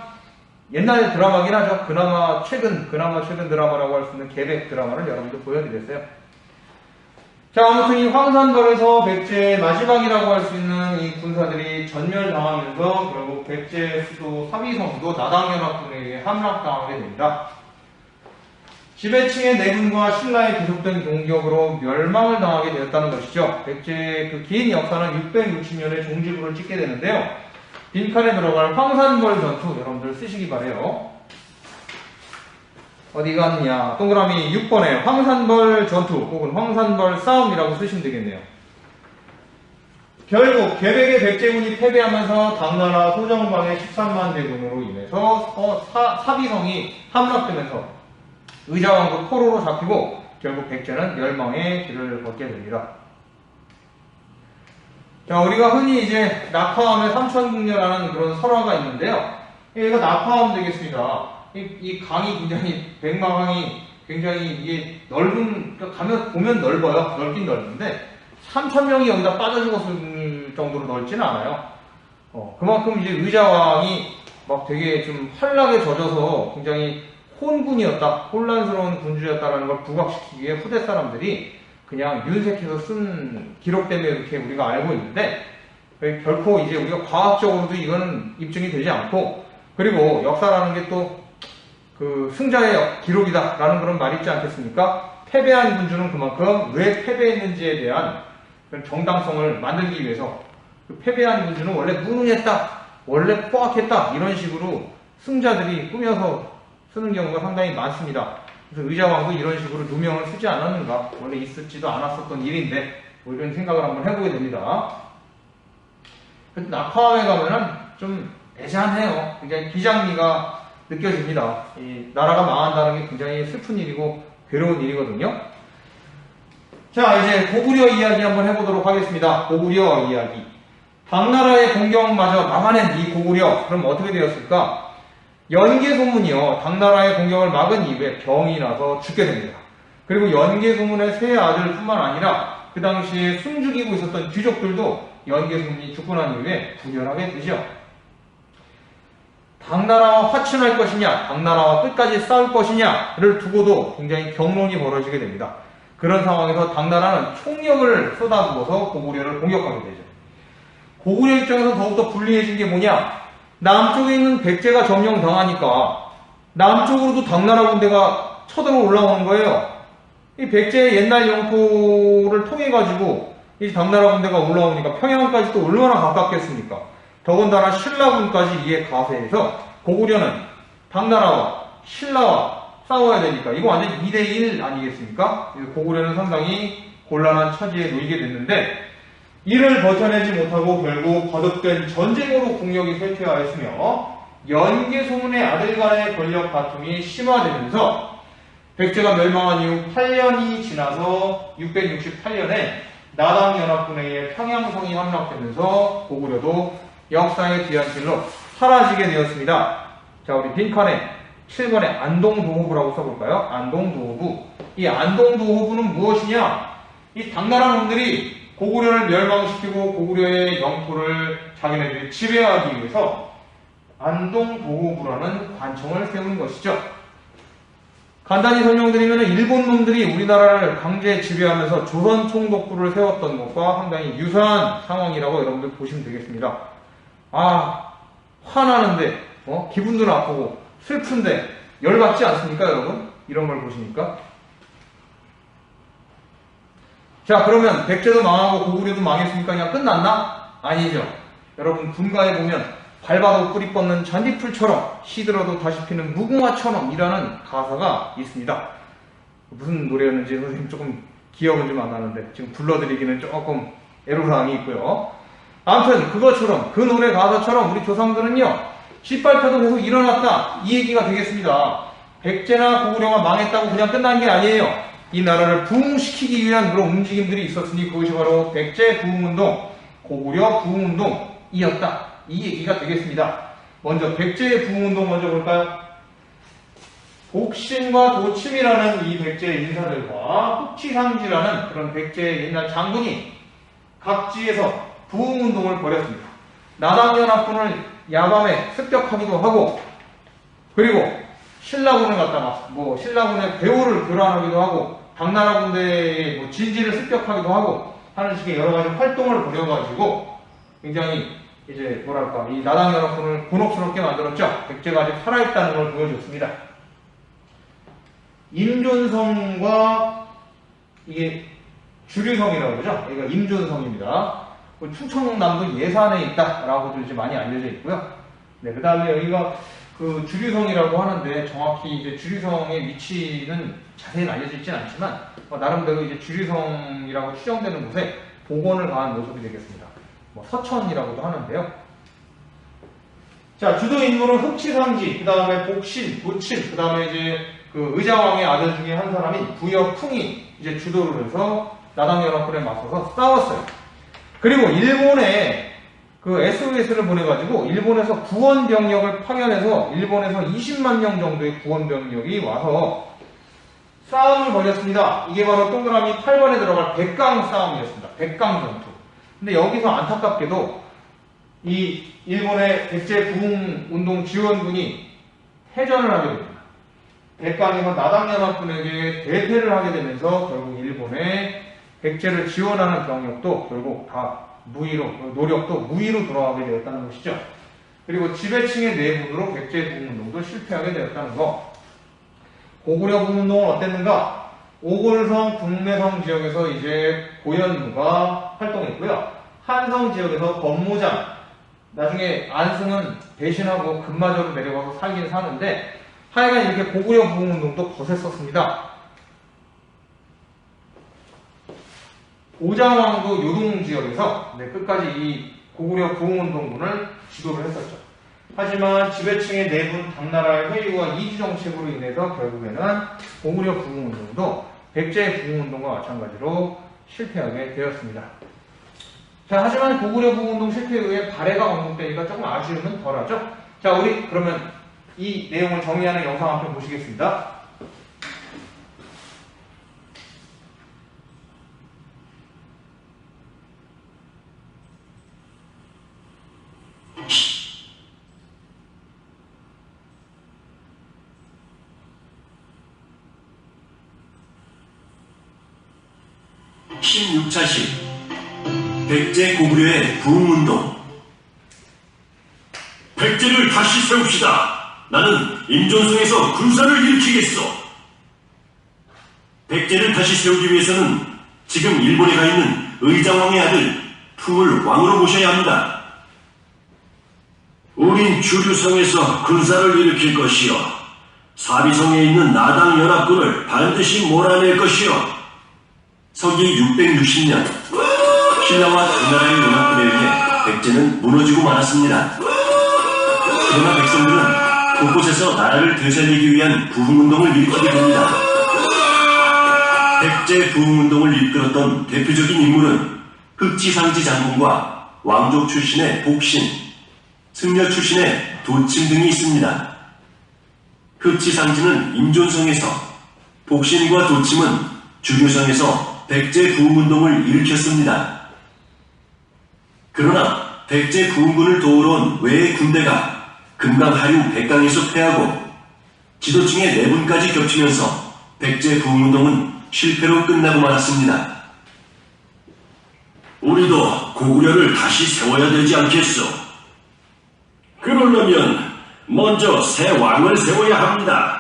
옛날 드라마긴 하죠. 그나마 최근 드라마라고 할 수 있는 계백 드라마를 여러분들 보여드렸어요. 자, 아무튼 이 황산벌에서 백제의 마지막이라고 할 수 있는 이 군사들이 전멸당하면서 결국 백제 수도 사비성도 나당연합군에 의해 함락당하게 됩니다. 지배층의 내분과 신라의 계속된 공격으로 멸망을 당하게 되었다는 것이죠. 백제의 그 긴 역사는 660년에 종지부를 찍게 되는데요. 빈칸에 들어갈 황산벌 전투 여러분들 쓰시기 바래요. 어디 갔냐? 동그라미 6번에 황산벌 전투 혹은 황산벌 싸움이라고 쓰시면 되겠네요. 결국 계백의 백제군이 패배하면서 당나라 소정방의 13만 대군으로 인해서 사비성이 함락되면서 의자왕도 포로로 잡히고 결국 백제는 멸망의 길을 걷게 됩니다. 자, 우리가 흔히 이제 낙화암에 삼천궁녀라는 그런 설화가 있는데요. 얘가 낙화암 되겠습니다. 이 강이 굉장히 백마강이 굉장히 이게 넓은 가면 보면 넓어요. 넓긴 넓은데 3,000명이 여기다 빠져 죽었을 정도로 넓지는 않아요. 그만큼 이제 의자왕이 막 되게 좀 환락에 젖어서 굉장히 혼군이었다, 혼란스러운 군주였다라는 걸 부각시키기 위해 후대 사람들이 그냥 윤색해서 쓴 기록 때문에 이렇게 우리가 알고 있는데 결코 이제 우리가 과학적으로도 이거는 입증이 되지 않고 그리고 역사라는 게 또 그 승자의 기록이다라는 그런 말이 있지 않겠습니까? 패배한 군주는 그만큼 왜 패배했는지에 대한 그런 정당성을 만들기 위해서 그 패배한 군주는 원래 무능했다, 원래 포악했다 이런 식으로 승자들이 꾸며서 쓰는 경우가 상당히 많습니다. 그래서 의자왕도 이런 식으로 누명을 쓰지 않았는가? 원래 있었지도 않았었던 일인데 뭐 이런 생각을 한번 해보게 됩니다. 낙화암에 가면은 좀 애잔해요. 굉장히 비장미가 느껴집니다. 이 나라가 망한다는 게 굉장히 슬픈 일이고 괴로운 일이거든요. 자, 이제 고구려 이야기 한번 해보도록 하겠습니다. 고구려 이야기. 당나라의 공격마저 막아낸 이 고구려, 그럼 어떻게 되었을까? 연개소문이요. 당나라의 공격을 막은 이후에 병이 나서 죽게 됩니다. 그리고 연개소문의 세 아들뿐만 아니라 그 당시에 숨죽이고 있었던 귀족들도 연개소문이 죽고 난 이후에 분열하게 되죠. 당나라와 화친할 것이냐, 당나라와 끝까지 싸울 것이냐를 두고도 굉장히 경론이 벌어지게 됩니다. 그런 상황에서 당나라는 총력을 쏟아부어서 고구려를 공격하게 되죠. 고구려 입장에서 더욱더 불리해진 게 뭐냐? 남쪽에 있는 백제가 점령당하니까 남쪽으로도 당나라 군대가 쳐들어 올라오는 거예요. 이 백제의 옛날 영토를 통해 가지고 이 당나라 군대가 올라오니까 평양까지 또 얼마나 가깝겠습니까? 더군다나 신라군까지 이에 가세해서 고구려는 당나라와 신라와 싸워야 되니까 이거 완전 2대1 아니겠습니까? 고구려는 상당히 곤란한 처지에 놓이게 됐는데 이를 버텨내지 못하고 결국 거듭된 전쟁으로 국력이 쇠퇴하였으며 연개소문의 아들 간의 권력 다툼이 심화되면서 백제가 멸망한 이후 8년이 지나서 668년에 나당연합군에 의해 평양성이 함락되면서 고구려도 역사의 뒤안길로 사라지게 되었습니다. 자, 우리 빈칸에 7번에 안동도호부라고 써볼까요? 안동도호부. 이 안동도호부는 무엇이냐? 이 당나라 놈들이 고구려를 멸망시키고 고구려의 영토를 자기네들이 지배하기 위해서 안동도호부라는 관청을 세운 것이죠. 간단히 설명드리면 일본 놈들이 우리나라를 강제 지배하면서 조선 총독부를 세웠던 것과 상당히 유사한 상황이라고 여러분들 보시면 되겠습니다. 화나는데 기분도 나쁘고 슬픈데 열받지 않습니까, 여러분? 이런 걸 보시니까. 자, 그러면 백제도 망하고 고구려도 망했으니까 그냥 끝났나? 아니죠. 여러분 군가에 보면 밟아도 뿌리 뻗는 잔디풀처럼 시들어도 다시 피는 무궁화처럼 이라는 가사가 있습니다. 무슨 노래였는지 선생님 조금 기억은 좀 안 나는데 지금 불러드리기는 조금 애로사항이 있고요. 아무튼 그것처럼 그 노래 가사처럼 우리 조상들은요 짓밟혀도 계속 일어났다 이 얘기가 되겠습니다. 백제나 고구려가 망했다고 그냥 끝난 게 아니에요. 이 나라를 부흥시키기 위한 그런 움직임들이 있었으니 그것이 바로 백제 부흥운동, 고구려 부흥운동이었다 이 얘기가 되겠습니다. 먼저 백제의 부흥운동 먼저 볼까요? 복신과 도침이라는 이 백제의 인사들과 흑치상지라는 그런 백제의 옛날 장군이 각지에서 부흥운동을 벌였습니다. 나당연합군을 야밤에 습격하기도 하고 그리고 신라군을 갖다가 신라군의 배후를 교란하기도 하고 당나라 군대의 진지를 습격하기도 하고 하는 식의 여러 가지 활동을 벌여가지고 굉장히 이제 뭐랄까 이 나당연합군을 곤혹스럽게 만들었죠. 백제가 아직 살아있다는 걸 보여줬습니다. 임존성과 이게 주류성이라고 그러죠. 여기가 임존성입니다. 충청남도 예산에 있다라고도 이제 많이 알려져 있고요. 네, 그 다음에 여기가 그 주류성이라고 하는데 정확히 이제 주류성의 위치는 자세히 알려져 있지는 않지만 나름대로 이제 주류성이라고 추정되는 곳에 복원을 가한 모습이 되겠습니다. 서천이라고도 하는데요. 자, 주도 인물은 흑치상지, 그 다음에 복신, 도침, 그 다음에 이제 그 의자왕의 아들 중에 한 사람인 부여풍이 이제 주도를 해서 나당연합군에 맞서서 싸웠어요. 그리고 일본에 그 SOS를 보내가지고 일본에서 구원 병력을 파견해서 일본에서 20만 명 정도의 구원 병력이 와서 싸움을 벌였습니다. 이게 바로 동그라미 8번에 들어갈 백강 싸움이었습니다. 백강 전투. 근데 여기서 안타깝게도 이 일본의 백제 부흥 운동 지원군이 패전을 하게 됩니다. 백강에서 나당연합군에게 대패를 하게 되면서 결국 일본의 백제를 지원하는 병력도 결국 다 노력도 무의로 돌아가게 되었다는 것이죠. 그리고 지배층의 내분으로 백제 부흥운동도 실패하게 되었다는 것. 고구려 부흥운동은 어땠는가? 오골성, 북매성 지역에서 이제 고현무가 활동했고요. 한성 지역에서 권모장, 나중에 안승은 배신하고 금마저로 내려가서 살긴 사는데 하여간 이렇게 고구려 부흥운동도 거셌었습니다. 오장왕도 요동 지역에서 끝까지 이 고구려 부흥운동군을 지도를 했었죠. 하지만 지배층의 내분, 당나라의 회유와 이주 정책으로 인해서 결국에는 고구려 부흥운동도 백제 부흥운동과 마찬가지로 실패하게 되었습니다. 자, 하지만 고구려 부흥운동 실패에 의해 발해가 언급되니까 조금 아쉬움은 덜하죠. 자, 우리 그러면 이 내용을 정리하는 영상 한 편 보시겠습니다. (16차시) 백제 고구려의 부흥운동. 백제를 다시 세웁시다. 나는 임존성에서 군사를 일으키겠어. 백제를 다시 세우기 위해서는 지금 일본에 가 있는 의자왕의 아들 풍을 왕으로 모셔야 합니다. 우린 주류성에서 군사를 일으킬 것이요, 사비성에 있는 나당연합군을 반드시 몰아낼 것이요. 서기 660년 신라와 당나라의 연합군에 의해 백제는 무너지고 말았습니다. 그러나 백성들은 곳곳에서 나라를 되살리기 위한 부흥운동을 일으키게 됩니다. 백제 부흥운동을 이끌었던 대표적인 인물은 흑지상지 장군과 왕족 출신의 복신, 승려 출신의 도침 등이 있습니다. 흑지상지는 임존성에서, 복신과 도침은 주류성에서 백제 부흥운동을 일으켰습니다. 그러나 백제 부흥군을 도우러 온 외의 군대가 금강 하류 백강에서 패하고 지도층의 내분까지 겹치면서 백제 부흥운동은 실패로 끝나고 말았습니다. 우리도 고구려를 다시 세워야 되지 않겠소? 그러려면 먼저 새 왕을 세워야 합니다.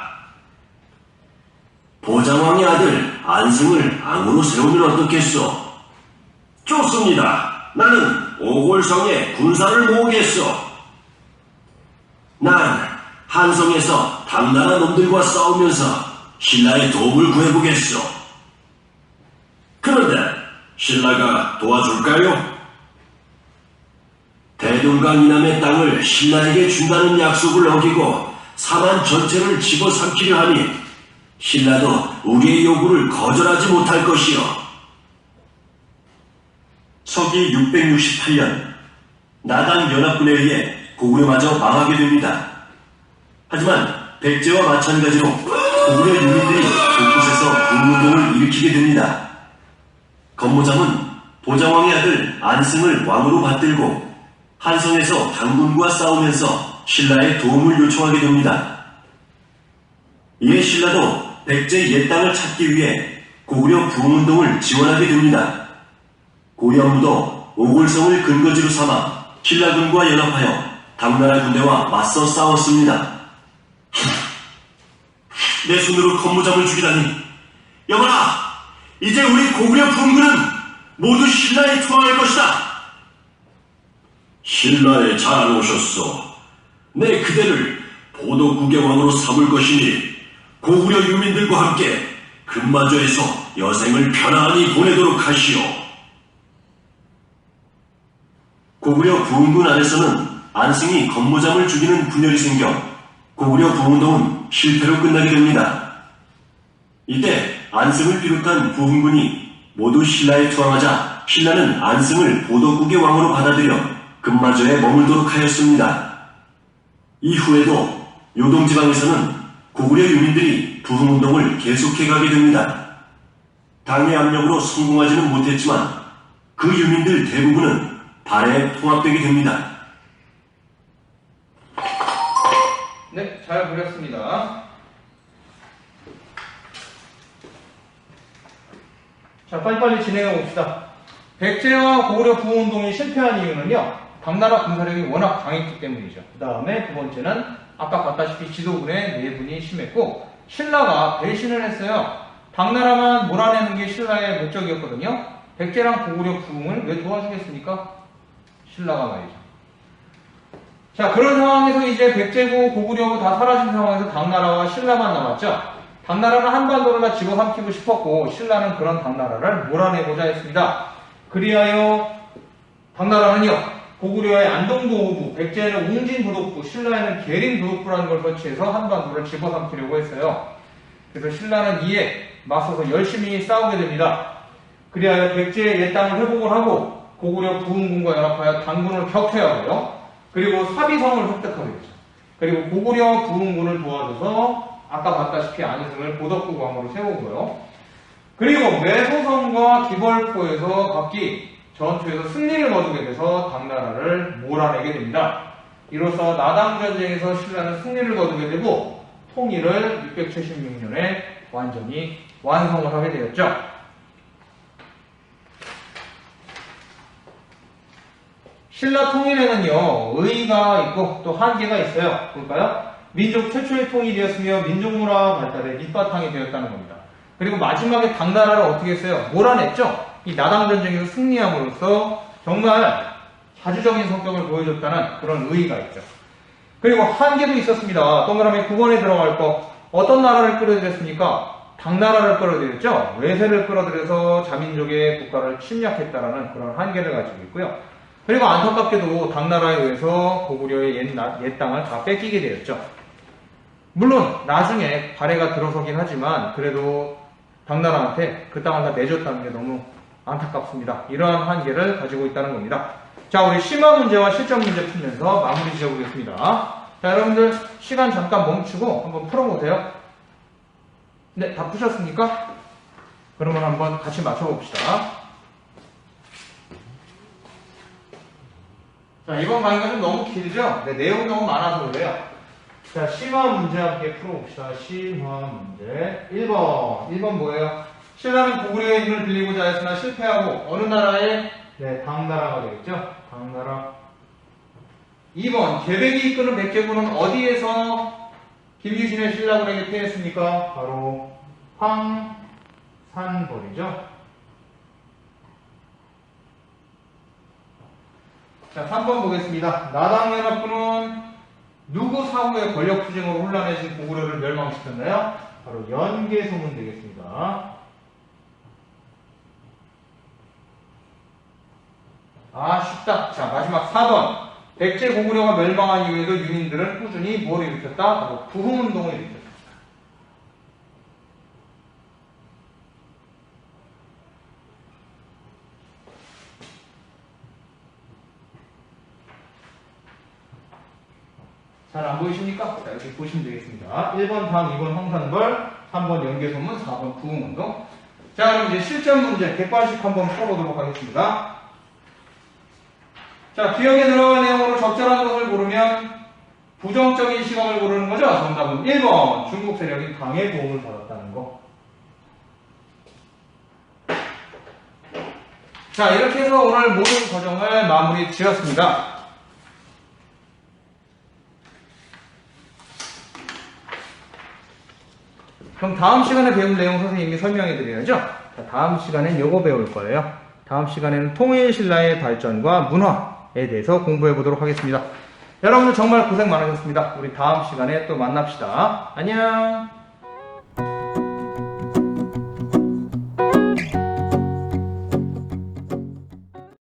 보장왕의 아들 안승을 왕으로 세우면 어떻겠소? 좋습니다. 나는 오골성에 군사를 모으겠소. 난 한성에서 당나라 놈들과 싸우면서 신라의 도움을 구해보겠소. 그런데 신라가 도와줄까요? 대동강 이남의 땅을 신라에게 준다는 약속을 어기고 사만 전체를 집어삼키려 하니 신라도 우리의 요구를 거절하지 못할 것이요. 서기 668년 나당 연합군에 의해 고구려마저 망하게 됩니다. 하지만 백제와 마찬가지로 고구려 유민들이 곳곳에서 군운동을 일으키게 됩니다. 건모장은 보장왕의 아들 안승을 왕으로 받들고 한성에서 당군과 싸우면서 신라의 도움을 요청하게 됩니다. 이에 신라도 백제 옛 땅을 찾기 위해 고구려 부흥운동을 지원하게 됩니다. 고현무도 오골성을 근거지로 삼아 신라군과 연합하여 당나라 군대와 맞서 싸웠습니다. 내 손으로 건모장을 죽이다니. 여봐라! 이제 우리 고구려 부흥군은 모두 신라에 투항할 것이다. 신라에 잘 오셨소. 내 그대를 보도국의 왕으로 삼을 것이니 고구려 유민들과 함께 금마저에서 여생을 편안히 보내도록 하시오. 고구려 부흥군 안에서는 안승이 건모장을 죽이는 분열이 생겨 고구려 부흥운동은 실패로 끝나게 됩니다. 이때 안승을 비롯한 부흥군이 모두 신라에 투항하자 신라는 안승을 보도국의 왕으로 받아들여 금마저에 머물도록 하였습니다. 이후에도 요동지방에서는 고구려 유민들이 부흥운동을 계속해가게 됩니다. 당의 압력으로 성공하지는 못했지만 그 유민들 대부분은 발해에 통합되게 됩니다. 네, 잘 그렸습니다. 자, 빨리빨리 진행해 봅시다. 백제와 고구려 부흥운동이 실패한 이유는요, 당나라 군사력이 워낙 강했기 때문이죠. 그 다음에 두 번째는 아까 봤다시피 지도군의 내분이 심했고 신라가 배신을 했어요. 당나라만 몰아내는 게 신라의 목적이었거든요. 백제랑 고구려 부흥을 왜 도와주겠습니까? 신라가 말이죠. 자, 그런 상황에서 이제 백제고 고구려고 다 사라진 상황에서 당나라와 신라만 남았죠. 당나라는 한반도를 다 집어삼키고 싶었고 신라는 그런 당나라를 몰아내고자 했습니다. 그리하여 당나라는요, 고구려의 안동도호부, 백제에는 웅진도독부, 신라에는 계림도독부라는 걸 설치해서 한반도를 집어삼키려고 했어요. 그래서 신라는 이에 맞서서 열심히 싸우게 됩니다. 그리하여 백제의 옛 땅을 회복을 하고 고구려 부흥군과 연합하여 당군을 격퇴하고요. 그리고 사비성을 획득하게 되죠. 그리고 고구려 부흥군을 도와줘서 아까 봤다시피 안승을 보덕국 왕으로 세우고요. 그리고 매소성과 기벌포에서 각기 전투에서 승리를 거두게 돼서 당나라를 몰아내게 됩니다. 이로써 나당전쟁에서 신라는 승리를 거두게 되고 통일을 676년에 완전히 완성을 하게 되었죠. 신라 통일에는요, 의의가 있고 또 한계가 있어요. 볼까요? 민족 최초의 통일이었으며 민족문화 발달의 밑바탕이 되었다는 겁니다. 그리고 마지막에 당나라를 어떻게 했어요? 몰아냈죠? 이 나당전쟁에서 승리함으로써 정말 자주적인 성격을 보여줬다는 그런 의의가 있죠. 그리고 한계도 있었습니다. 동그라미 9번에 들어갈 거. 어떤 나라를 끌어들였습니까? 당나라를 끌어들였죠? 외세를 끌어들여서 자민족의 국가를 침략했다라는 그런 한계를 가지고 있고요. 그리고 안타깝게도 당나라에 의해서 고구려의 옛 땅을 다 뺏기게 되었죠. 물론 나중에 발해가 들어서긴 하지만 그래도 당나라한테 그 땅을 다 내줬다는 게 너무 안타깝습니다. 이러한 한계를 가지고 있다는 겁니다. 자, 우리 심화 문제와 실전 문제 풀면서 마무리 지어보겠습니다. 자, 여러분들 시간 잠깐 멈추고 한번 풀어보세요. 네, 다 푸셨습니까? 그러면 한번 같이 맞춰봅시다. 자, 이번 강의가 좀 너무 길죠? 네, 내용이 너무 많아서 그래요. 자, 심화 문제 함께 풀어봅시다. 심화 문제. 1번 뭐예요? 신라는 고구려의 힘을 빌리고자 했으나 실패하고 어느 나라에? 네, 당나라가 되겠죠? 당나라. 2번 계백이 이끄는 백제군은 어디에서 김유신의 신라군에게 패했습니까? 바로 황산벌이죠. 자, 3번 보겠습니다. 나당연합군은 누구 사후에 권력투쟁으로 혼란해진 고구려를 멸망시켰나요? 바로 연개소문 되겠습니다. 아, 쉽다. 자, 마지막 4번. 백제 고구려가 멸망한 이후에도 유민들은 꾸준히 뭘 일으켰다? 바로 부흥운동을 일으켰다. 잘 안 보이십니까? 자, 이렇게 보시면 되겠습니다. 1번 당, 2번 황산벌, 3번 연개소문, 4번 부흥운동. 자, 그럼 이제 실전 문제 객관식 한번 풀어보도록 하겠습니다. 자, 기억에 들어갈 내용으로 적절한 것을 고르면 부정적인 시각을 고르는 거죠. 정답은 1번 중국 세력이 강의 도움을 받았다는 거. 자, 이렇게 해서 오늘 모든 과정을 마무리 지었습니다. 그럼 다음 시간에 배울 내용 선생님이 설명해 드려야죠. 자, 다음 시간엔 요거 배울 거예요. 다음 시간에는 통일신라의 발전과 문화에 대해서 공부해 보도록 하겠습니다. 여러분들 정말 고생 많으셨습니다. 우리 다음 시간에 또 만납시다. 안녕.